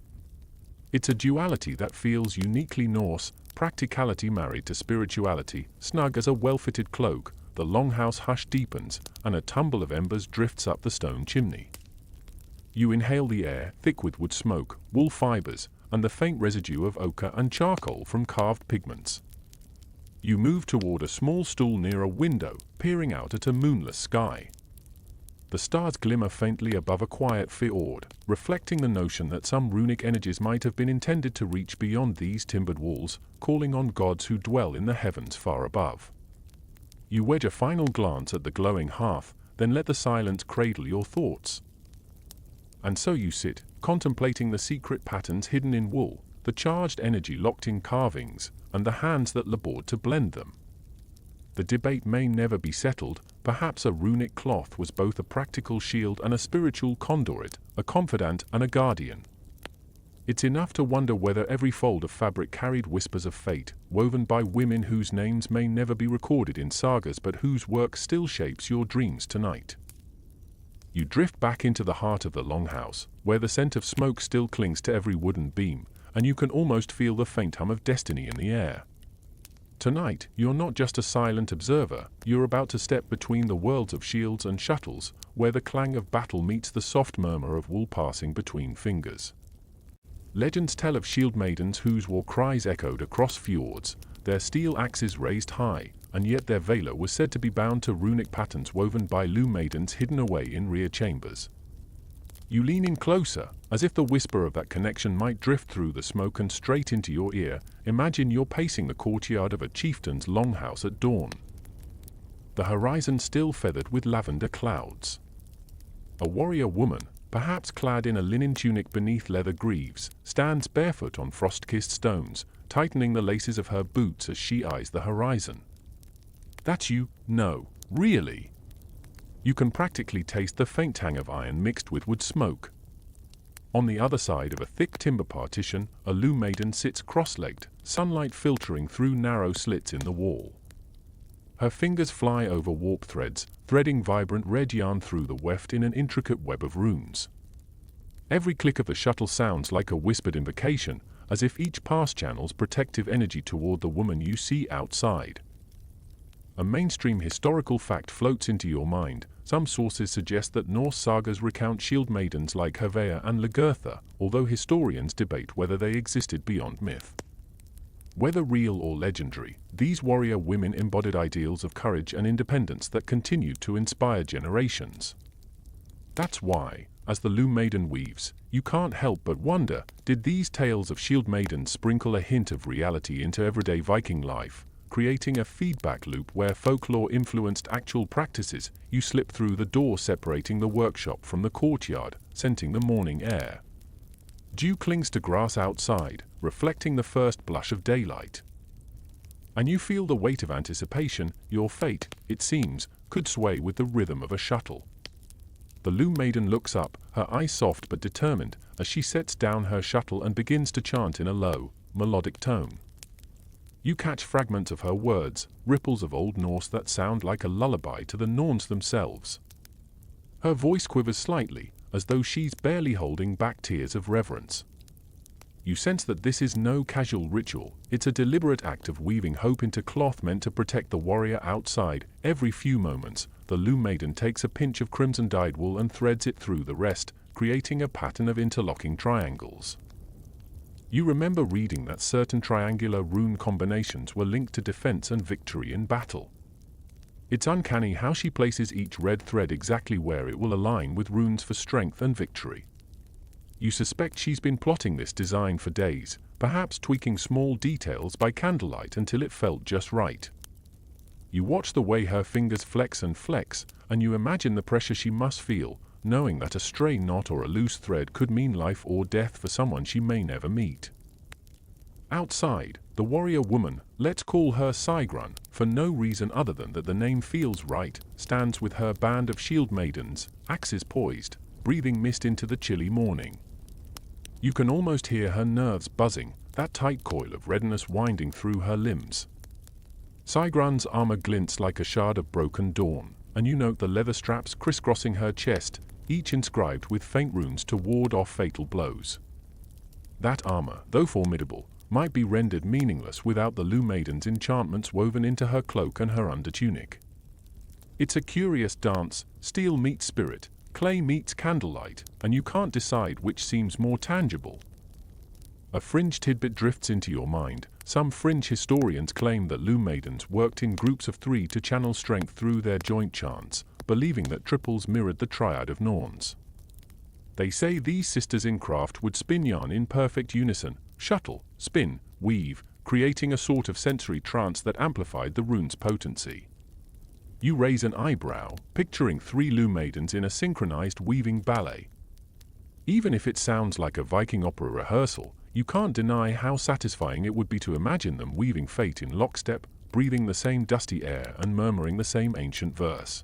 It's a duality that feels uniquely Norse, practicality married to spirituality, snug as a well-fitted cloak. The longhouse hush deepens, and a tumble of embers drifts up the stone chimney. You inhale the air, thick with wood smoke, wool fibers, and the faint residue of ochre and charcoal from carved pigments. You move toward a small stool near a window, peering out at a moonless sky. The stars glimmer faintly above a quiet fjord, reflecting the notion that some runic energies might have been intended to reach beyond these timbered walls, calling on gods who dwell in the heavens far above. You wedge a final glance at the glowing hearth, then let the silence cradle your thoughts. And so you sit, contemplating the secret patterns hidden in wool, the charged energy locked in carvings, and the hands that labored to blend them. The debate may never be settled. Perhaps a runic cloth was both a practical shield and a spiritual conduit, a confidant and a guardian. It's enough to wonder whether every fold of fabric carried whispers of fate, woven by women whose names may never be recorded in sagas but whose work still shapes your dreams tonight. You drift back into the heart of the longhouse, where the scent of smoke still clings to every wooden beam, and you can almost feel the faint hum of destiny in the air. Tonight, you're not just a silent observer, you're about to step between the worlds of shields and shuttles, where the clang of battle meets the soft murmur of wool passing between fingers. Legends tell of shield maidens whose war cries echoed across fjords, their steel axes raised high, and yet their valor was said to be bound to runic patterns woven by loom maidens hidden away in rear chambers. You lean in closer, as if the whisper of that connection might drift through the smoke and straight into your ear. Imagine you're pacing the courtyard of a chieftain's longhouse at dawn. The horizon still feathered with lavender clouds. A warrior woman, perhaps clad in a linen tunic beneath leather greaves, stands barefoot on frost-kissed stones, tightening the laces of her boots as she eyes the horizon. That's you? No, really. You can practically taste the faint tang of iron mixed with wood smoke. On the other side of a thick timber partition, a loom maiden sits cross-legged, sunlight filtering through narrow slits in the wall. Her fingers fly over warp threads, threading vibrant red yarn through the weft in an intricate web of runes. Every click of the shuttle sounds like a whispered invocation, as if each pass channels protective energy toward the woman you see outside. A mainstream historical fact floats into your mind. Some sources suggest that Norse sagas recount shield maidens like Hervea and Lagertha, although historians debate whether they existed beyond myth. Whether real or legendary, these warrior women embodied ideals of courage and independence that continued to inspire generations. That's why, as the loom maiden weaves, you can't help but wonder, did these tales of shield maidens sprinkle a hint of reality into everyday Viking life, creating a feedback loop where folklore influenced actual practices? You slip through the door separating the workshop from the courtyard, scenting the morning air. Dew clings to grass outside, reflecting the first blush of daylight. And you feel the weight of anticipation. Your fate, it seems, could sway with the rhythm of a shuttle. The loom maiden looks up, her eyes soft but determined, as she sets down her shuttle and begins to chant in a low, melodic tone. You catch fragments of her words, ripples of Old Norse that sound like a lullaby to the Norns themselves. Her voice quivers slightly, as though she's barely holding back tears of reverence. You sense that this is no casual ritual, it's a deliberate act of weaving hope into cloth meant to protect the warrior outside. Every few moments, the loom maiden takes a pinch of crimson-dyed wool and threads it through the rest, creating a pattern of interlocking triangles. You remember reading that certain triangular rune combinations were linked to defense and victory in battle. It's uncanny how she places each red thread exactly where it will align with runes for strength and victory. You suspect she's been plotting this design for days, perhaps tweaking small details by candlelight until it felt just right. You watch the way her fingers flex, and you imagine the pressure she must feel, knowing that a stray knot or a loose thread could mean life or death for someone she may never meet. Outside, the warrior woman, let's call her Sigrun, for no reason other than that the name feels right, stands with her band of shield maidens, axes poised, breathing mist into the chilly morning. You can almost hear her nerves buzzing, that tight coil of readiness winding through her limbs. Sigrun's armor glints like a shard of broken dawn, and you note the leather straps crisscrossing her chest, each inscribed with faint runes to ward off fatal blows. That armor, though formidable, might be rendered meaningless without the Lu Maiden's enchantments woven into her cloak and her undertunic. It's a curious dance, steel meets spirit, clay meets candlelight, and you can't decide which seems more tangible. A fringe tidbit drifts into your mind. Some fringe historians claim that Lu Maidens worked in groups of 3 to channel strength through their joint chants, believing that triples mirrored the triad of Norns. They say these sisters in craft would spin yarn in perfect unison, shuttle, spin, weave, creating a sort of sensory trance that amplified the rune's potency. You raise an eyebrow, picturing 3 Lu Maidens in a synchronized weaving ballet. Even if it sounds like a Viking opera rehearsal, you can't deny how satisfying it would be to imagine them weaving fate in lockstep, breathing the same dusty air and murmuring the same ancient verse.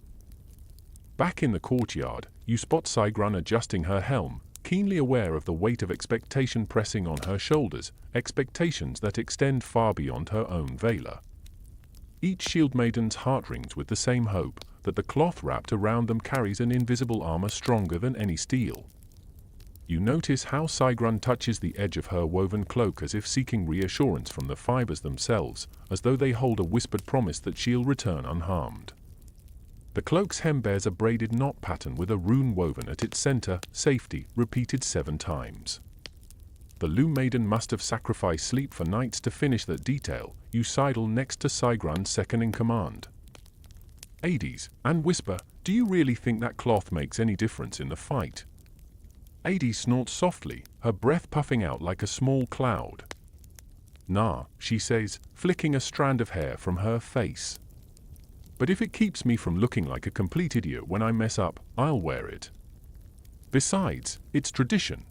Back in the courtyard, you spot Sigrun adjusting her helm, keenly aware of the weight of expectation pressing on her shoulders, expectations that extend far beyond her own veiler. Each shield maiden's heart rings with the same hope, that the cloth wrapped around them carries an invisible armor stronger than any steel. You notice how Sigrun touches the edge of her woven cloak as if seeking reassurance from the fibers themselves, as though they hold a whispered promise that she'll return unharmed. The cloak's hem bears a braided knot pattern with a rune woven at its center, safety, repeated 7 times. The Lu Maiden must have sacrificed sleep for nights to finish that detail. You sidle next to Sigrun's second-in-command. Hades, and whisper, do you really think that cloth makes any difference in the fight? Hades snorts softly, her breath puffing out like a small cloud. Nah, she says, flicking a strand of hair from her face. But if it keeps me from looking like a complete idiot when I mess up, I'll wear it. Besides, it's tradition.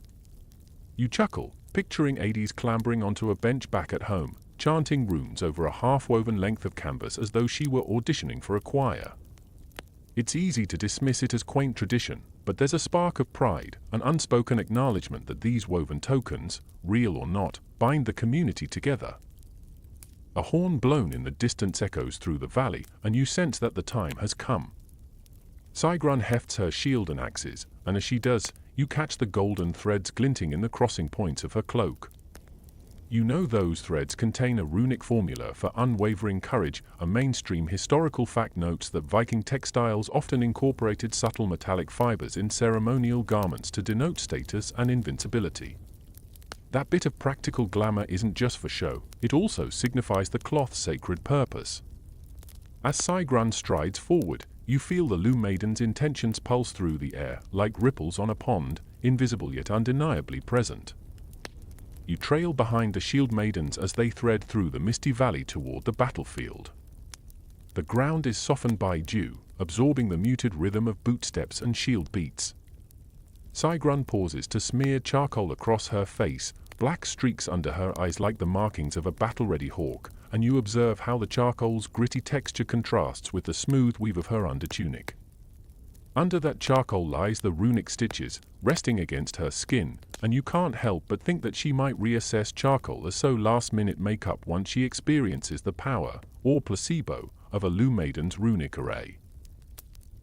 You chuckle, picturing Hades clambering onto a bench back at home, chanting runes over a half-woven length of canvas as though she were auditioning for a choir. It's easy to dismiss it as quaint tradition, but there's a spark of pride, an unspoken acknowledgement that these woven tokens, real or not, bind the community together. A horn blown in the distance echoes through the valley, and you sense that the time has come. Sigrun hefts her shield and axes, and as she does, you catch the golden threads glinting in the crossing points of her cloak. You know those threads contain a runic formula for unwavering courage. A mainstream historical fact notes that Viking textiles often incorporated subtle metallic fibers in ceremonial garments to denote status and invincibility. That bit of practical glamour isn't just for show, it also signifies the cloth's sacred purpose. As Sigrun strides forward, you feel the Lu Maiden's intentions pulse through the air, like ripples on a pond, invisible yet undeniably present. You trail behind the shield maidens as they thread through the misty valley toward the battlefield. The ground is softened by dew, absorbing the muted rhythm of bootsteps and shield beats. Sigrun pauses to smear charcoal across her face, black streaks under her eyes like the markings of a battle-ready hawk, and you observe how the charcoal's gritty texture contrasts with the smooth weave of her undertunic. Under that charcoal lies the runic stitches, resting against her skin, and you can't help but think that she might reassess charcoal as so last-minute makeup once she experiences the power, or placebo, of a Lu Maiden's runic array.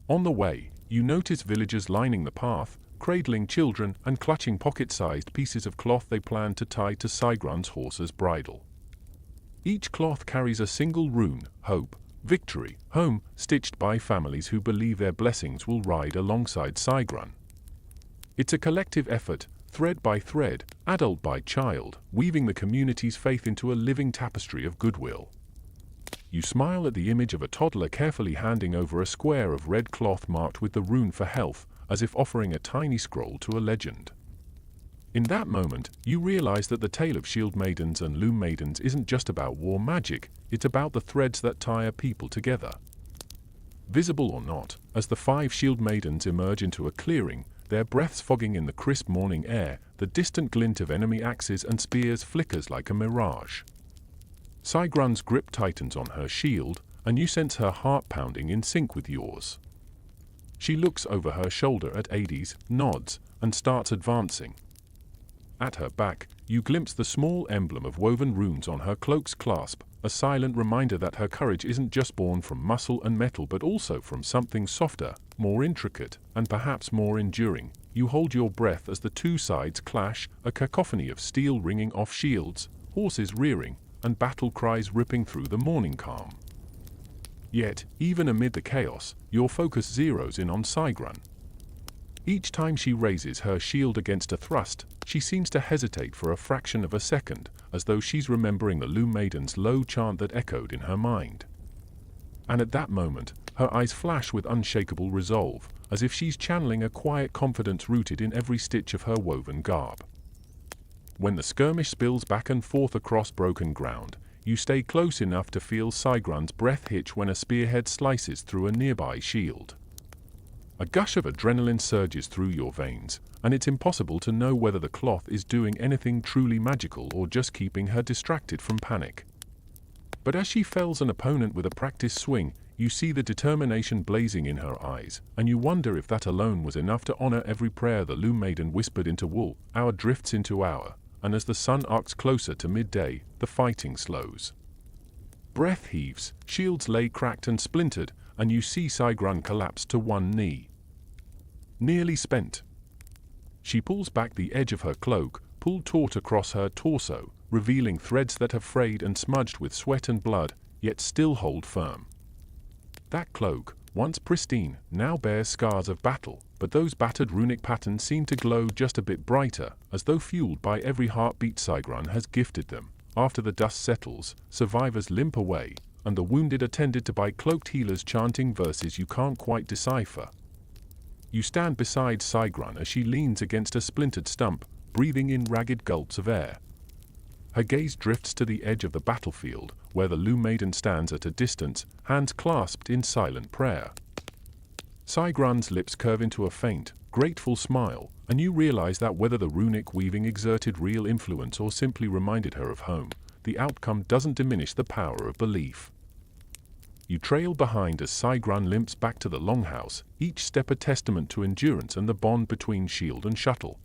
On the way, you notice villagers lining the path, cradling children and clutching pocket-sized pieces of cloth they plan to tie to Sigrun's horse's bridle. Each cloth carries a single rune, hope, victory, home, stitched by families who believe their blessings will ride alongside Sigrun. It's a collective effort, thread by thread, adult by child, weaving the community's faith into a living tapestry of goodwill. You smile at the image of a toddler carefully handing over a square of red cloth marked with the rune for health, as if offering a tiny scroll to a legend. In that moment, you realize that the tale of shield maidens and Lu Maidens isn't just about war magic, it's about the threads that tie a people together. Visible or not, as the 5 shield maidens emerge into a clearing, their breaths fogging in the crisp morning air. The distant glint of enemy axes and spears flickers like a mirage. Sigrun's grip tightens on her shield, and you sense her heart pounding in sync with yours. She looks over her shoulder at Hades, nods, and starts advancing. At her back, you glimpse the small emblem of woven runes on her cloak's clasp, a silent reminder that her courage isn't just born from muscle and metal but also from something softer, more intricate, and perhaps more enduring. You hold your breath as the two sides clash, a cacophony of steel ringing off shields, horses rearing, and battle cries ripping through the morning calm. Yet, even amid the chaos, your focus zeroes in on Sigrun. Each time she raises her shield against a thrust, she seems to hesitate for a fraction of a second, as though she's remembering the Loom Maiden's low chant that echoed in her mind. And at that moment, her eyes flash with unshakable resolve, as if she's channeling a quiet confidence rooted in every stitch of her woven garb. When the skirmish spills back and forth across broken ground, you stay close enough to feel Sigrun's breath hitch when a spearhead slices through a nearby shield. A gush of adrenaline surges through your veins, and it's impossible to know whether the cloth is doing anything truly magical or just keeping her distracted from panic. But as she fells an opponent with a practiced swing, you see the determination blazing in her eyes, and you wonder if that alone was enough to honor every prayer the Loom Maiden whispered into wool. Hour drifts into hour, and as the sun arcs closer to midday, the fighting slows. Breath heaves, shields lay cracked and splintered, and you see Sigrun collapse to one knee. Nearly spent. She pulls back the edge of her cloak, pulled taut across her torso, revealing threads that have frayed and smudged with sweat and blood, yet still hold firm. That cloak, once pristine, now bears scars of battle, but those battered runic patterns seem to glow just a bit brighter, as though fueled by every heartbeat Sigrun has gifted them. After the dust settles, survivors limp away, and the wounded are tended to by cloaked healers chanting verses you can't quite decipher. You stand beside Sigrun as she leans against a splintered stump, breathing in ragged gulps of air. Her gaze drifts to the edge of the battlefield, where the Loom Maiden stands at a distance, hands clasped in silent prayer. Sigrun's lips curve into a faint, grateful smile, and you realize that whether the runic weaving exerted real influence or simply reminded her of home, the outcome doesn't diminish the power of belief. You trail behind as Sigrun limps back to the longhouse, each step a testament to endurance and the bond between shield and shuttle.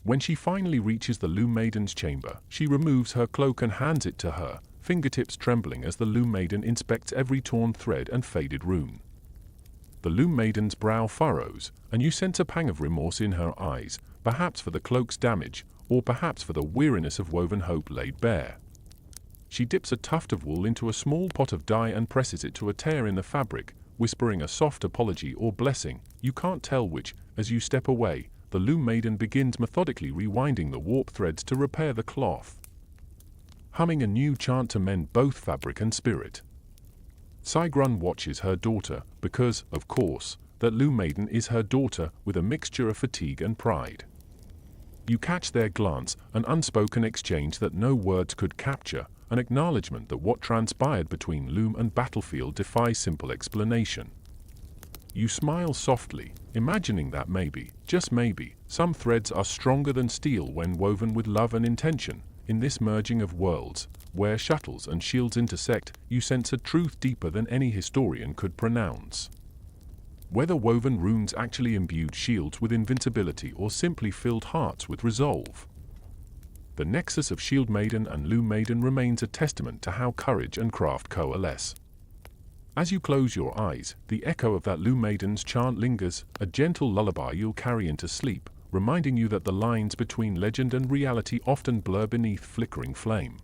When she finally reaches the Loom Maiden's chamber, she removes her cloak and hands it to her, fingertips trembling as the Loom Maiden inspects every torn thread and faded rune. The Loom Maiden's brow furrows, and you sense a pang of remorse in her eyes, perhaps for the cloak's damage, or perhaps for the weariness of woven hope laid bare. She dips a tuft of wool into a small pot of dye and presses it to a tear in the fabric, whispering a soft apology or blessing, you can't tell which. As you step away, the Loom Maiden begins methodically rewinding the warp threads to repair the cloth, humming a new chant to mend both fabric and spirit. Sigrun watches her daughter, because, of course, that Loom Maiden is her daughter, with a mixture of fatigue and pride. You catch their glance, an unspoken exchange that no words could capture, an acknowledgement that what transpired between loom and battlefield defies simple explanation. You smile softly, imagining that maybe, just maybe, some threads are stronger than steel when woven with love and intention. In this merging of worlds, where shuttles and shields intersect, you sense a truth deeper than any historian could pronounce. Whether woven runes actually imbued shields with invincibility or simply filled hearts with resolve, the nexus of Shield Maiden and Loom Maiden remains a testament to how courage and craft coalesce. As you close your eyes, the echo of that Loom Maiden's chant lingers, a gentle lullaby you'll carry into sleep, reminding you that the lines between legend and reality often blur beneath flickering flame.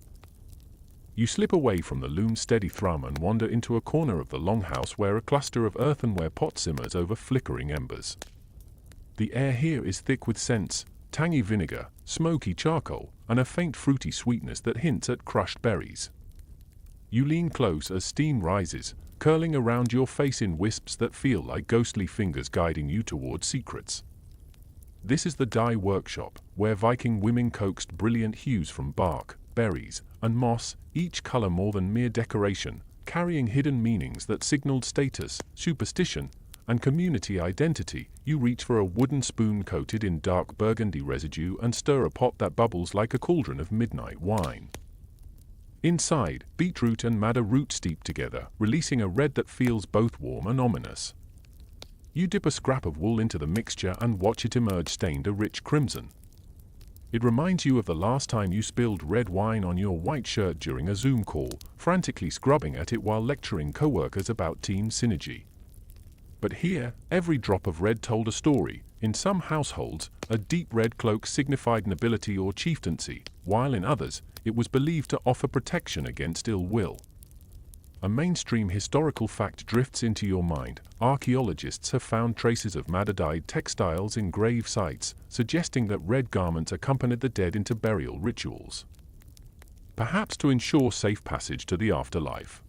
You slip away from the loom's steady thrum and wander into a corner of the longhouse where a cluster of earthenware pots simmers over flickering embers. The air here is thick with scents, tangy vinegar, smoky charcoal, and a faint fruity sweetness that hints at crushed berries. You lean close as steam rises, curling around your face in wisps that feel like ghostly fingers guiding you toward secrets. This is the dye workshop, where Viking women coaxed brilliant hues from bark, berries, and moss, each color more than mere decoration, carrying hidden meanings that signaled status, superstition, and community identity, you reach for a wooden spoon coated in dark burgundy residue and stir a pot that bubbles like a cauldron of midnight wine. Inside, beetroot and madder root steep together, releasing a red that feels both warm and ominous. You dip a scrap of wool into the mixture and watch it emerge stained a rich crimson. It reminds you of the last time you spilled red wine on your white shirt during a Zoom call, frantically scrubbing at it while lecturing coworkers about team synergy. But here, every drop of red told a story. In some households, a deep red cloak signified nobility or chieftaincy, while in others, it was believed to offer protection against ill will. A mainstream historical fact drifts into your mind. Archaeologists have found traces of madder-dyed textiles in grave sites, suggesting that red garments accompanied the dead into burial rituals, perhaps to ensure safe passage to the afterlife.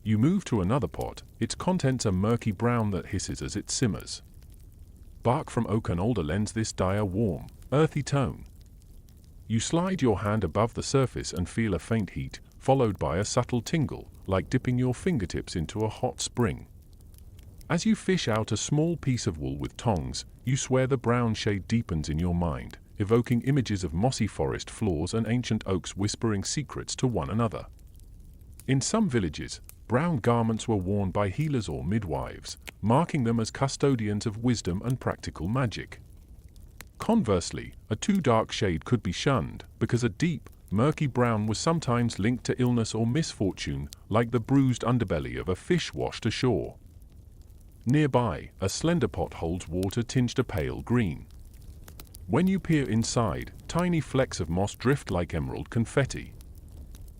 You move to another pot, its contents a murky brown that hisses as it simmers. Bark from oak and alder lends this dye a warm, earthy tone. You slide your hand above the surface and feel a faint heat, followed by a subtle tingle, like dipping your fingertips into a hot spring. As you fish out a small piece of wool with tongs, you swear the brown shade deepens in your mind, evoking images of mossy forest floors and ancient oaks whispering secrets to one another. In some villages, brown garments were worn by healers or midwives, marking them as custodians of wisdom and practical magic. Conversely, a too dark shade could be shunned, because a deep, murky brown was sometimes linked to illness or misfortune, like the bruised underbelly of a fish washed ashore. Nearby, a slender pot holds water tinged a pale green. When you peer inside, tiny flecks of moss drift like emerald confetti.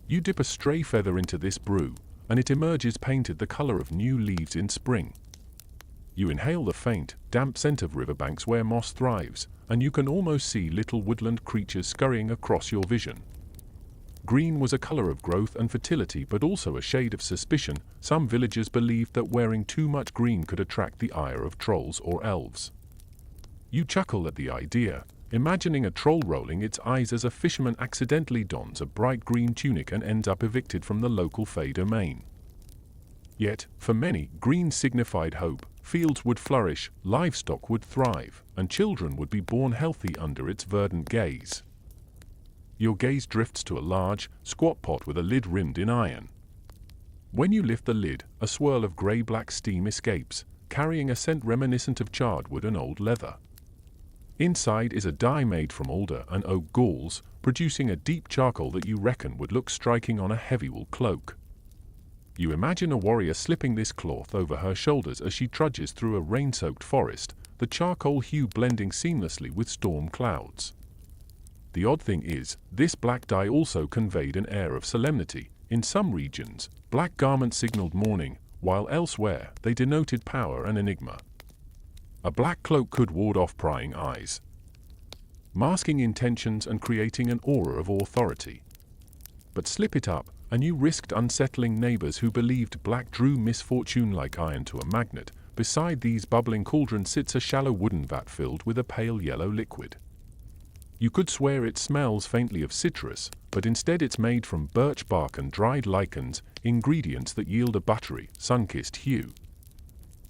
You dip a stray feather into this brew, and it emerges painted the color of new leaves in spring. You inhale the faint, damp scent of riverbanks where moss thrives, and you can almost see little woodland creatures scurrying across your vision. Green was a color of growth and fertility, but also a shade of suspicion. Some villagers believed that wearing too much green could attract the ire of trolls or elves. You chuckle at the idea, imagining a troll rolling its eyes as a fisherman accidentally dons a bright green tunic and ends up evicted from the local fey domain. Yet, for many, green signified hope. Fields would flourish, livestock would thrive, and children would be born healthy under its verdant gaze. Your gaze drifts to a large, squat pot with a lid rimmed in iron. When you lift the lid, a swirl of grey-black steam escapes, carrying a scent reminiscent of charred wood and old leather. Inside is a dye made from alder and oak galls, producing a deep charcoal that you reckon would look striking on a heavy wool cloak. You imagine a warrior slipping this cloth over her shoulders as she trudges through a rain-soaked forest, the charcoal hue blending seamlessly with storm clouds. The odd thing is, this black dye also conveyed an air of solemnity. In some regions, black garments signaled mourning, while elsewhere, they denoted power and enigma. A black cloak could ward off prying eyes, masking intentions and creating an aura of authority. But slip it up, and you risked unsettling neighbors who believed black drew misfortune like iron to a magnet. Beside these bubbling cauldrons sits a shallow wooden vat filled with a pale yellow liquid. You could swear it smells faintly of citrus, but instead it's made from birch bark and dried lichens, ingredients that yield a buttery, sun-kissed hue.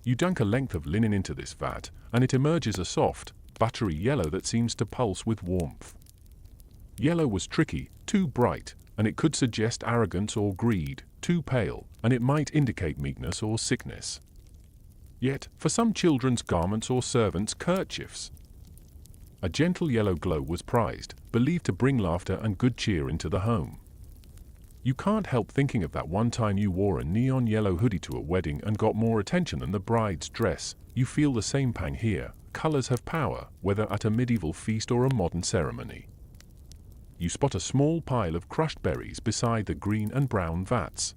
You dunk a length of linen into this vat, and it emerges a soft, buttery yellow that seems to pulse with warmth. Yellow was tricky, too bright, and it could suggest arrogance or greed, too pale, and it might indicate meekness or sickness. Yet, for some children's garments or servants' kerchiefs, a gentle yellow glow was prized, believed to bring laughter and good cheer into the home. You can't help thinking of that one time you wore a neon yellow hoodie to a wedding and got more attention than the bride's dress. You feel the same pang here. Colors have power, whether at a medieval feast or a modern ceremony. You spot a small pile of crushed berries beside the green and brown vats.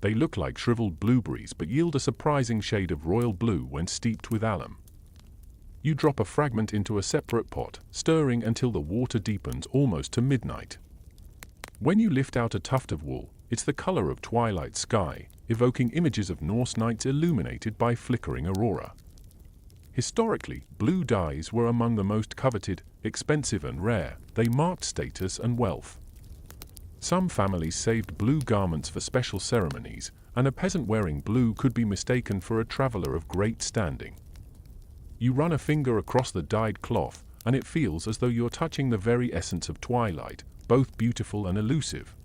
They look like shriveled blueberries but yield a surprising shade of royal blue when steeped with alum. You drop a fragment into a separate pot, stirring until the water deepens almost to midnight. When you lift out a tuft of wool, it's the color of twilight sky, evoking images of Norse nights illuminated by flickering aurora. Historically, blue dyes were among the most coveted, expensive and rare. They marked status and wealth. Some families saved blue garments for special ceremonies, and a peasant wearing blue could be mistaken for a traveler of great standing. You run a finger across the dyed cloth, and it feels as though you're touching the very essence of twilight, both beautiful and elusive.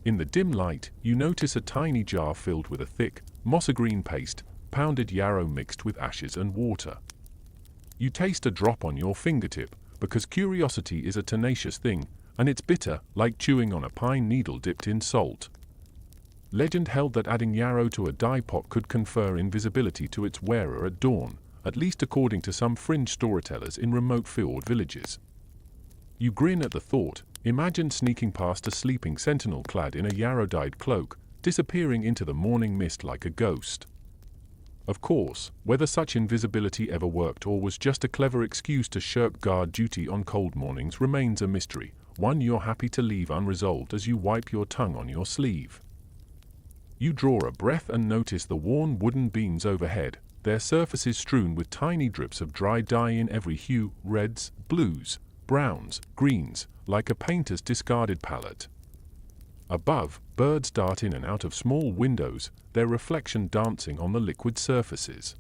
In the dim light, you notice a tiny jar filled with a thick, moss-green paste, pounded yarrow mixed with ashes and water. You taste a drop on your fingertip, because curiosity is a tenacious thing, and it's bitter, like chewing on a pine needle dipped in salt. Legend held that adding yarrow to a dye pot could confer invisibility to its wearer at dawn, at least according to some fringe storytellers in remote fjord villages. You grin at the thought, imagine sneaking past a sleeping sentinel clad in a yarrow-dyed cloak, disappearing into the morning mist like a ghost. Of course, whether such invisibility ever worked or was just a clever excuse to shirk guard duty on cold mornings remains a mystery, one you're happy to leave unresolved as you wipe your tongue on your sleeve. You draw a breath and notice the worn wooden beams overhead, their surfaces strewn with tiny drips of dry dye in every hue, reds, blues, browns, greens, like a painter's discarded palette. Above, birds dart in and out of small windows, their reflection dancing on the liquid surfaces.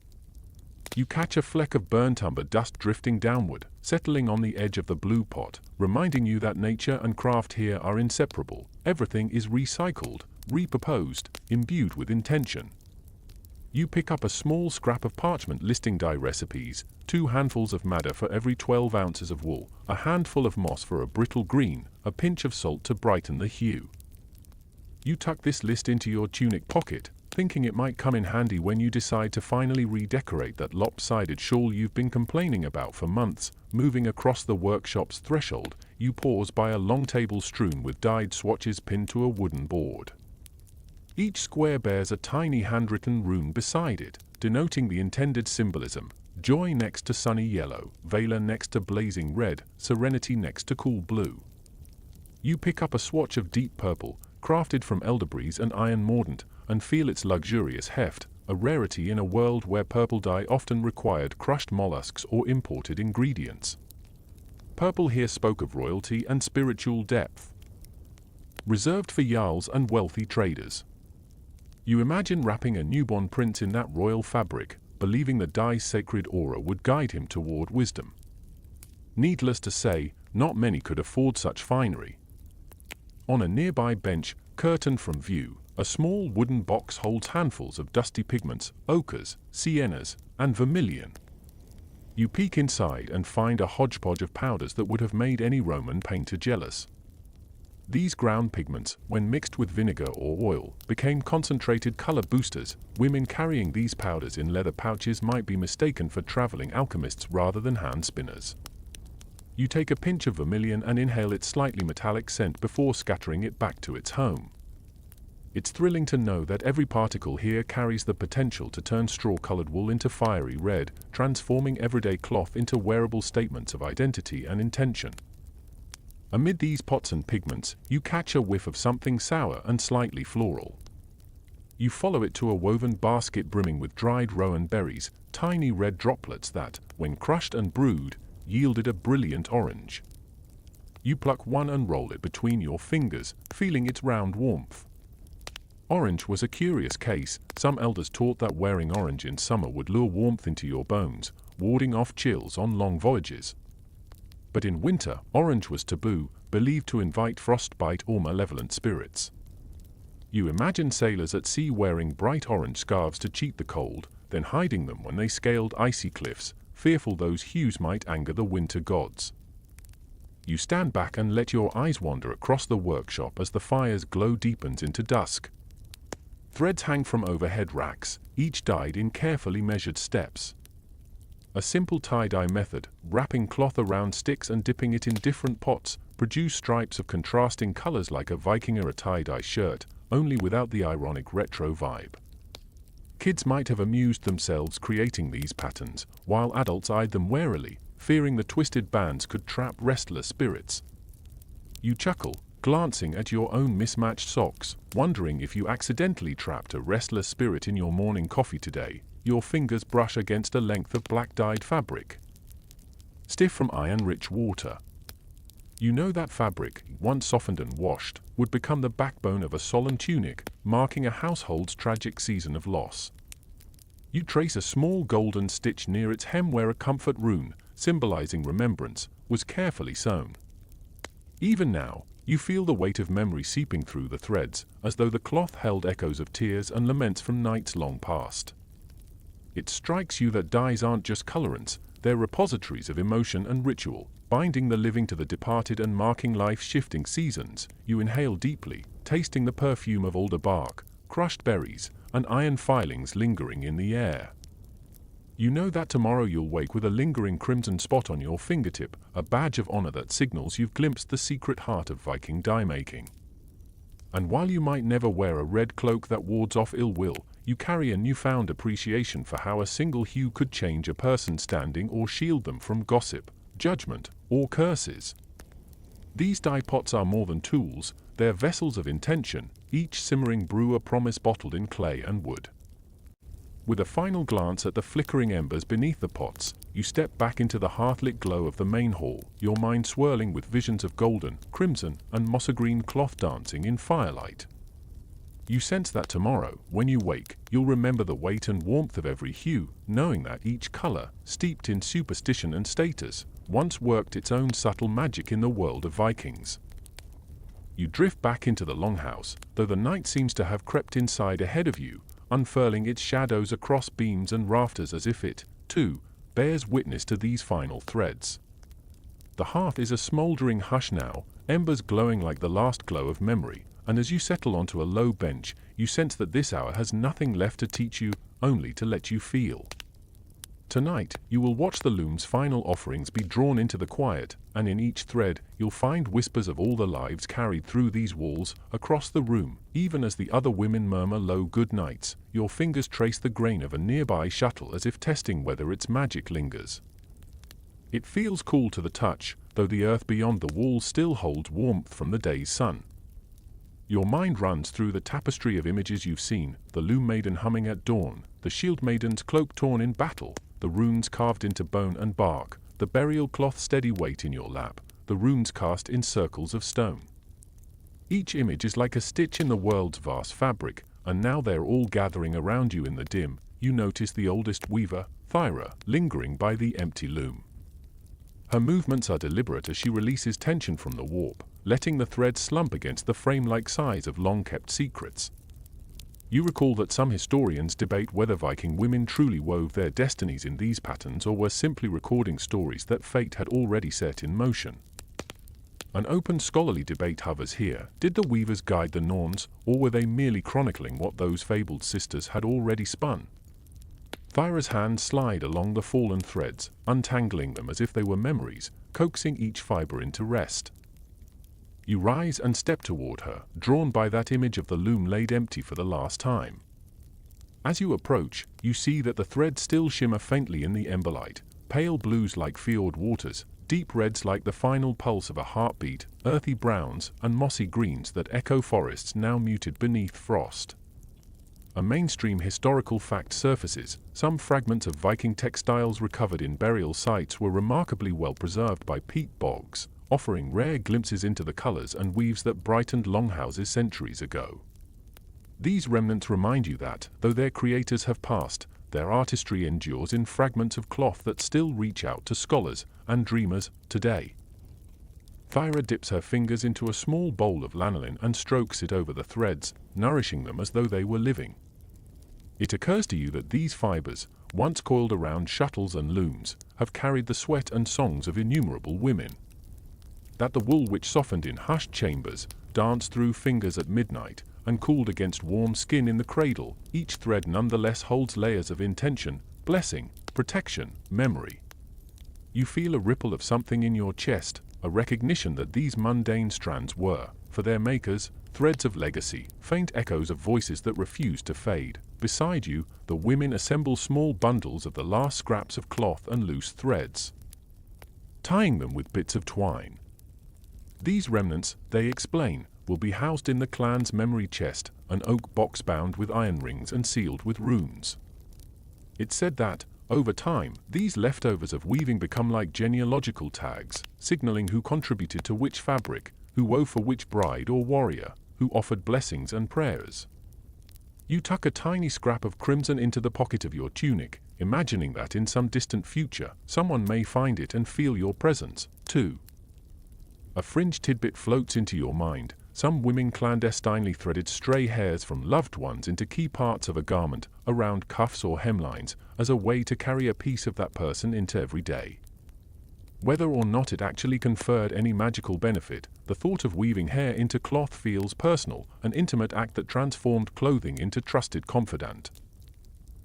You catch a fleck of burnt umber dust drifting downward, settling on the edge of the blue pot, reminding you that nature and craft here are inseparable. Everything is recycled, repurposed, imbued with intention. You pick up a small scrap of parchment listing dye recipes, 2 handfuls of madder for every 12 ounces of wool, a handful of moss for a brittle green, a pinch of salt to brighten the hue. You tuck this list into your tunic pocket, thinking it might come in handy when you decide to finally redecorate that lopsided shawl you've been complaining about for months. Moving across the workshop's threshold, you pause by a long table strewn with dyed swatches pinned to a wooden board. Each square bears a tiny handwritten rune beside it, denoting the intended symbolism: joy next to sunny yellow, valor next to blazing red, serenity next to cool blue. You pick up a swatch of deep purple, crafted from elderberries and iron mordant, and feel its luxurious heft, a rarity in a world where purple dye often required crushed mollusks or imported ingredients. Purple here spoke of royalty and spiritual depth, reserved for jarls and wealthy traders. You imagine wrapping a newborn prince in that royal fabric, believing the dye's sacred aura would guide him toward wisdom. Needless to say, not many could afford such finery. On a nearby bench, curtained from view, a small wooden box holds handfuls of dusty pigments, ochres, siennas, and vermilion. You peek inside and find a hodgepodge of powders that would have made any Roman painter jealous. These ground pigments, when mixed with vinegar or oil, became concentrated color boosters. Women carrying these powders in leather pouches might be mistaken for traveling alchemists rather than hand spinners. You take a pinch of vermilion and inhale its slightly metallic scent before scattering it back to its home. It's thrilling to know that every particle here carries the potential to turn straw-colored wool into fiery red, transforming everyday cloth into wearable statements of identity and intention. Amid these pots and pigments, you catch a whiff of something sour and slightly floral. You follow it to a woven basket brimming with dried rowan berries, tiny red droplets that, when crushed and brewed, yielded a brilliant orange. You pluck one and roll it between your fingers, feeling its round warmth. Orange was a curious case. Some elders taught that wearing orange in summer would lure warmth into your bones, warding off chills on long voyages. But in winter, orange was taboo, believed to invite frostbite or malevolent spirits. You imagine sailors at sea wearing bright orange scarves to cheat the cold, then hiding them when they scaled icy cliffs, fearful those hues might anger the winter gods. You stand back and let your eyes wander across the workshop as the fire's glow deepens into dusk. Threads hang from overhead racks, each dyed in carefully measured steps. A simple tie-dye method, wrapping cloth around sticks and dipping it in different pots, produce stripes of contrasting colors like a Viking or a tie-dye shirt, only without the ironic retro vibe. Kids might have amused themselves creating these patterns, while adults eyed them warily, fearing the twisted bands could trap restless spirits. You chuckle, glancing at your own mismatched socks, wondering if you accidentally trapped a restless spirit in your morning coffee today. Your fingers brush against a length of black-dyed fabric, stiff from iron-rich water. You know that fabric, once softened and washed, would become the backbone of a solemn tunic, marking a household's tragic season of loss. You trace a small golden stitch near its hem where a comfort rune, symbolizing remembrance, was carefully sewn. Even now, you feel the weight of memory seeping through the threads, as though the cloth held echoes of tears and laments from nights long past. It strikes you that dyes aren't just colorants, they're repositories of emotion and ritual, binding the living to the departed and marking life's shifting seasons. You inhale deeply, tasting the perfume of alder bark, crushed berries, and iron filings lingering in the air. You know that tomorrow you'll wake with a lingering crimson spot on your fingertip, a badge of honor that signals you've glimpsed the secret heart of Viking dye-making. And while you might never wear a red cloak that wards off ill will, you carry a newfound appreciation for how a single hue could change a person's standing or shield them from gossip, judgment, or curses. These dye pots are more than tools, they're vessels of intention, each simmering brew a promise bottled in clay and wood. With a final glance at the flickering embers beneath the pots, you step back into the hearthlit glow of the main hall, your mind swirling with visions of golden, crimson, and moss-green cloth dancing in firelight. You sense that tomorrow, when you wake, you'll remember the weight and warmth of every hue, knowing that each color, steeped in superstition and status, once worked its own subtle magic in the world of Vikings. You drift back into the longhouse, though the night seems to have crept inside ahead of you, unfurling its shadows across beams and rafters as if it, too, bears witness to these final threads. The hearth is a smoldering hush now, embers glowing like the last glow of memory, and as you settle onto a low bench, you sense that this hour has nothing left to teach you, only to let you feel. Tonight, you will watch the loom's final offerings be drawn into the quiet, and in each thread, you'll find whispers of all the lives carried through these walls, across the room. Even as the other women murmur low good nights, your fingers trace the grain of a nearby shuttle as if testing whether its magic lingers. It feels cool to the touch, though the earth beyond the walls still holds warmth from the day's sun. Your mind runs through the tapestry of images you've seen, the loom maiden humming at dawn, the shield maiden's cloak torn in battle, the runes carved into bone and bark, the burial cloth steady weight in your lap, the runes cast in circles of stone. Each image is like a stitch in the world's vast fabric, and now they're all gathering around you in the dim. You notice the oldest weaver, Thyra, lingering by the empty loom. Her movements are deliberate as she releases tension from the warp, letting the thread slump against the frame-like size of long-kept secrets. You recall that some historians debate whether Viking women truly wove their destinies in these patterns or were simply recording stories that fate had already set in motion. An open scholarly debate hovers here. Did the weavers guide the Norns, or were they merely chronicling what those fabled sisters had already spun? Thyra's hands slide along the fallen threads, untangling them as if they were memories, coaxing each fiber into rest. You rise and step toward her, drawn by that image of the loom laid empty for the last time. As you approach, you see that the threads still shimmer faintly in the emberlight, pale blues like fjord waters, deep reds like the final pulse of a heartbeat, earthy browns and mossy greens that echo forests now muted beneath frost. A mainstream historical fact surfaces. Some fragments of Viking textiles recovered in burial sites were remarkably well preserved by peat bogs, offering rare glimpses into the colors and weaves that brightened longhouses centuries ago. These remnants remind you that, though their creators have passed, their artistry endures in fragments of cloth that still reach out to scholars and dreamers today. Thyra dips her fingers into a small bowl of lanolin and strokes it over the threads, nourishing them as though they were living. It occurs to you that these fibers, once coiled around shuttles and looms, have carried the sweat and songs of innumerable women. That the wool which softened in hushed chambers, danced through fingers at midnight, and cooled against warm skin in the cradle, each thread nonetheless holds layers of intention, blessing, protection, memory. You feel a ripple of something in your chest, a recognition that these mundane strands were, for their makers, threads of legacy, faint echoes of voices that refuse to fade. Beside you, the women assemble small bundles of the last scraps of cloth and loose threads, tying them with bits of twine. These remnants, they explain, will be housed in the clan's memory chest, an oak box bound with iron rings and sealed with runes. It's said that, Over time, these leftovers of weaving become like genealogical tags, signaling who contributed to which fabric, who wove for which bride or warrior, who offered blessings and prayers. You tuck a tiny scrap of crimson into the pocket of your tunic, imagining that in some distant future, someone may find it and feel your presence, too. A fringe tidbit floats into your mind. Some women clandestinely threaded stray hairs from loved ones into key parts of a garment, around cuffs or hemlines, as a way to carry a piece of that person into every day. Whether or not it actually conferred any magical benefit, the thought of weaving hair into cloth feels personal, an intimate act that transformed clothing into trusted confidant.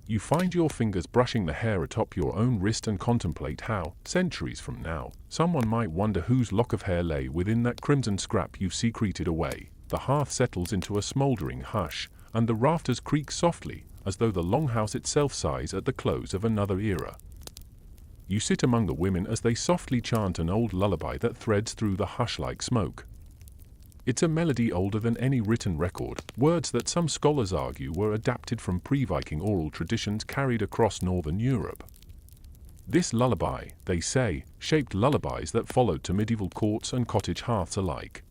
You find your fingers brushing the hair atop your own wrist and contemplate how, centuries from now, someone might wonder whose lock of hair lay within that crimson scrap you've secreted away. The hearth settles into a smoldering hush, and the rafters creak softly, as though the longhouse itself sighs at the close of another era. You sit among the women as they softly chant an old lullaby that threads through the hush like smoke. It's a melody older than any written record, words that some scholars argue were adapted from pre-Viking oral traditions carried across northern Europe. This lullaby, they say, shaped lullabies that followed to medieval courts and cottage hearths alike.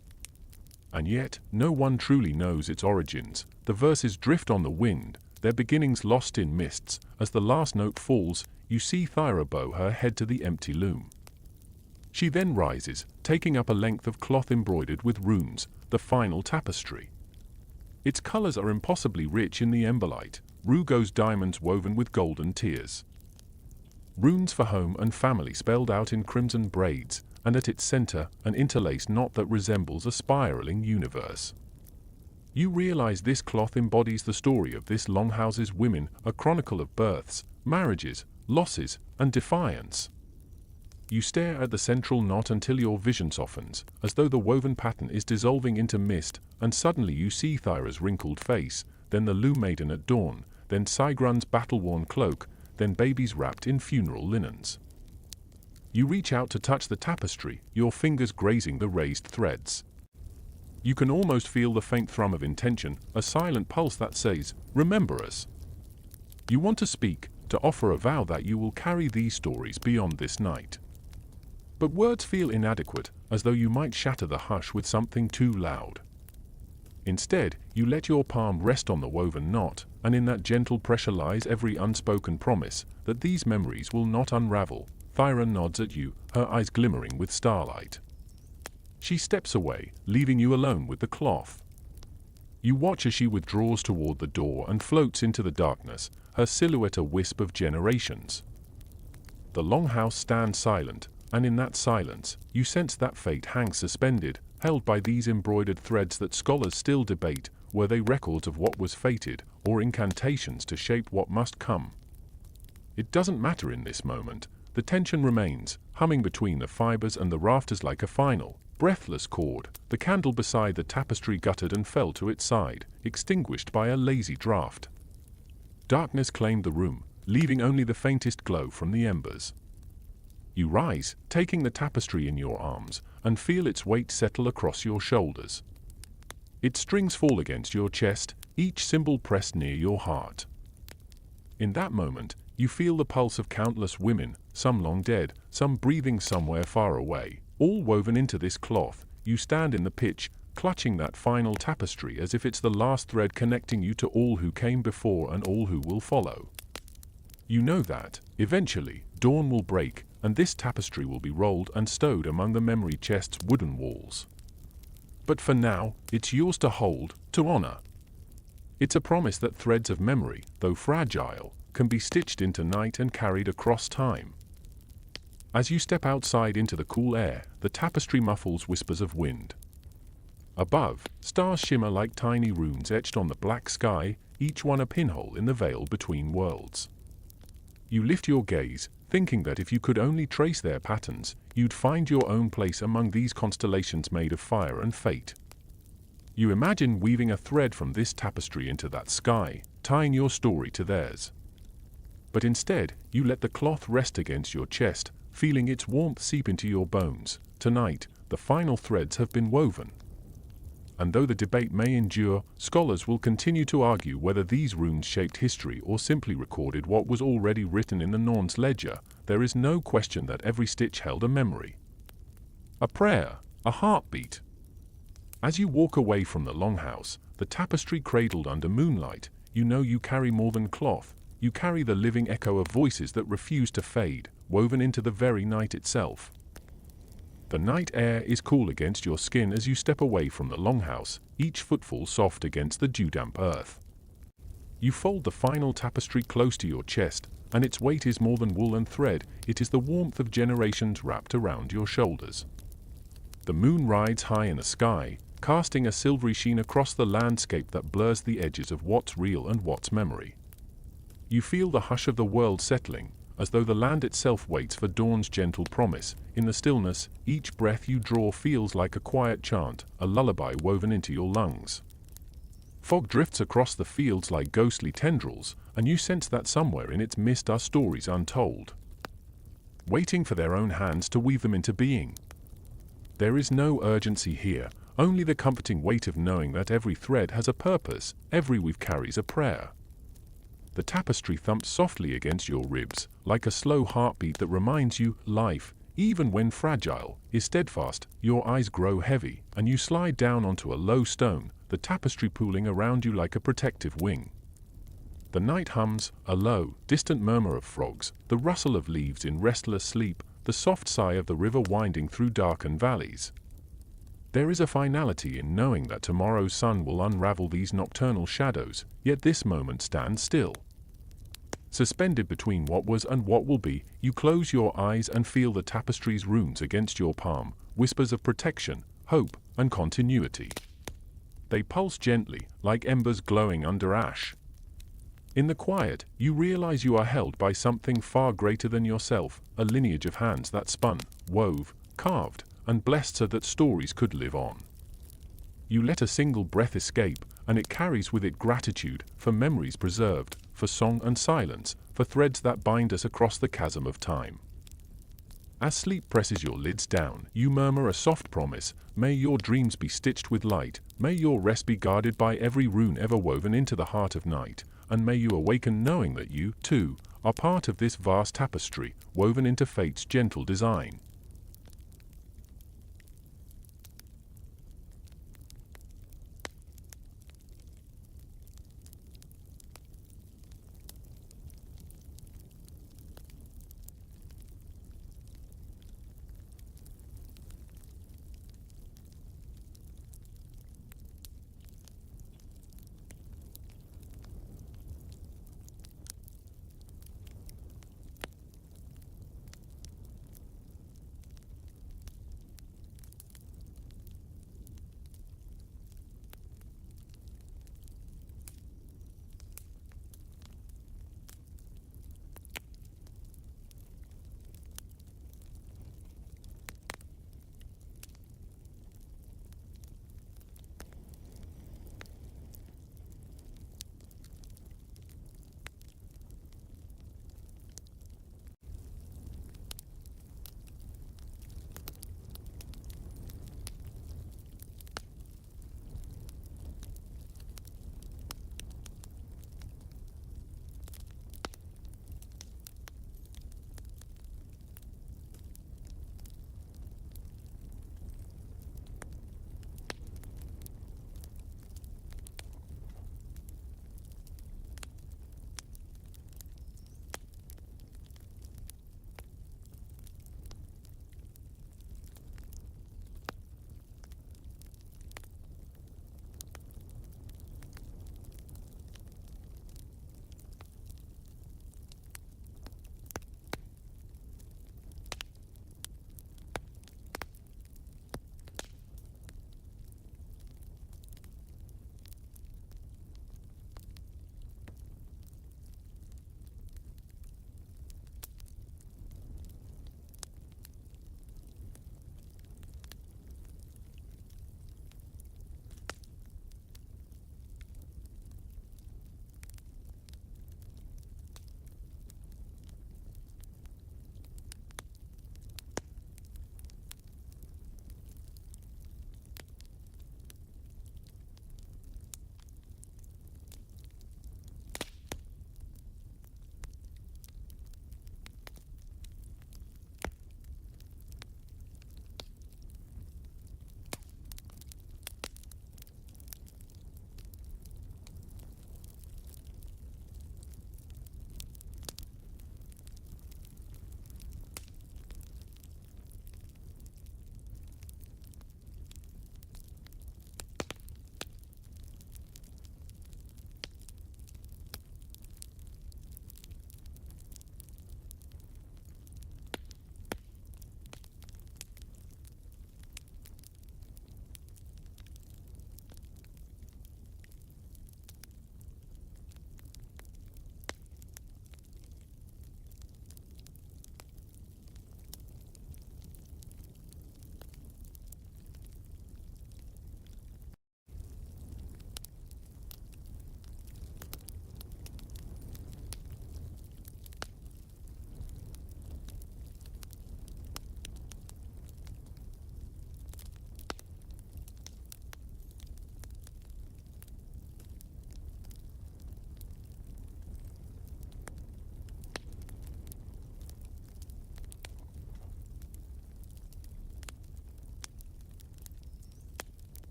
And yet, no one truly knows its origins. The verses drift on the wind, their beginnings lost in mists. As the last note falls, you see Thyra bow her head to the empty loom. She then rises, taking up a length of cloth embroidered with runes, the final tapestry. Its colors are impossibly rich in the emberlight, Rugos diamonds woven with golden tears. Runes for home and family spelled out in crimson braids, and at its center, an interlaced knot that resembles a spiraling universe. You realize this cloth embodies the story of this longhouse's women, a chronicle of births, marriages, losses, and defiance. You stare at the central knot until your vision softens, as though the woven pattern is dissolving into mist, and suddenly you see Thyra's wrinkled face, then the loom maiden at dawn, then Sigrun's battle-worn cloak, then babies wrapped in funeral linens. You reach out to touch the tapestry, your fingers grazing the raised threads. You can almost feel the faint thrum of intention, a silent pulse that says, "Remember us." You want to speak, to offer a vow that you will carry these stories beyond this night. But words feel inadequate, as though you might shatter the hush with something too loud. Instead, you let your palm rest on the woven knot, and in that gentle pressure lies every unspoken promise that these memories will not unravel. Thyra nods at you, her eyes glimmering with starlight. She steps away, leaving you alone with the cloth. You watch as she withdraws toward the door and floats into the darkness, her silhouette a wisp of generations. The longhouse stands silent, and in that silence, you sense that fate hangs suspended, held by these embroidered threads that scholars still debate. Were they records of what was fated, or incantations to shape what must come? It doesn't matter in this moment. The tension remains, humming between the fibers and the rafters like a final, breathless chord. The candle beside the tapestry guttered and fell to its side, extinguished by a lazy draught. Darkness claimed the room, leaving only the faintest glow from the embers. You rise, taking the tapestry in your arms, and feel its weight settle across your shoulders. Its strings fall against your chest, each symbol pressed near your heart. In that moment, you feel the pulse of countless women, some long dead, some breathing somewhere far away, all woven into this cloth. You stand in the pitch, clutching that final tapestry as if it's the last thread connecting you to all who came before and all who will follow. You know that, eventually, dawn will break, and this tapestry will be rolled and stowed among the memory chest's wooden walls. But for now, it's yours to hold, to honor. It's a promise that threads of memory, though fragile, can be stitched into night and carried across time. As you step outside into the cool air, the tapestry muffles whispers of wind. Above, stars shimmer like tiny runes etched on the black sky, each one a pinhole in the veil between worlds. You lift your gaze, thinking that if you could only trace their patterns, you'd find your own place among these constellations made of fire and fate. You imagine weaving a thread from this tapestry into that sky, tying your story to theirs. But instead, you let the cloth rest against your chest, feeling its warmth seep into your bones. Tonight, the final threads have been woven. And though the debate may endure, scholars will continue to argue whether these runes shaped history or simply recorded what was already written in the Norn's ledger. There is no question that every stitch held a memory, a prayer, a heartbeat. As you walk away from the longhouse, the tapestry cradled under moonlight, you know you carry more than cloth. You carry the living echo of voices that refuse to fade, woven into the very night itself. The night air is cool against your skin as you step away from the longhouse, each footfall soft against the dew-damp earth. You fold the final tapestry close to your chest, and its weight is more than wool and thread, it is the warmth of generations wrapped around your shoulders. The moon rides high in the sky, casting a silvery sheen across the landscape that blurs the edges of what's real and what's memory. You feel the hush of the world settling, as though the land itself waits for dawn's gentle promise. In the stillness, each breath you draw feels like a quiet chant, a lullaby woven into your lungs. Fog drifts across the fields like ghostly tendrils, and you sense that somewhere in its mist are stories untold, waiting for their own hands to weave them into being. There is no urgency here, only the comforting weight of knowing that every thread has a purpose, every weave carries a prayer. The tapestry thumps softly against your ribs, like a slow heartbeat that reminds you life, even when fragile, is steadfast. Your eyes grow heavy, and you slide down onto a low stone, the tapestry pooling around you like a protective wing. The night hums, a low, distant murmur of frogs, the rustle of leaves in restless sleep, the soft sigh of the river winding through darkened valleys. There is a finality in knowing that tomorrow's sun will unravel these nocturnal shadows, yet this moment stands still. Suspended between what was and what will be, you close your eyes and feel the tapestry's runes against your palm, whispers of protection, hope, and continuity. They pulse gently, like embers glowing under ash. In the quiet, you realize you are held by something far greater than yourself, a lineage of hands that spun, wove, carved, and blessed so that stories could live on. You let a single breath escape, and it carries with it gratitude for memories preserved, for song and silence, for threads that bind us across the chasm of time. As sleep presses your lids down, you murmur a soft promise, may your dreams be stitched with light, may your rest be guarded by every rune ever woven into the heart of night, and may you awaken knowing that you, too, are part of this vast tapestry, woven into fate's gentle design.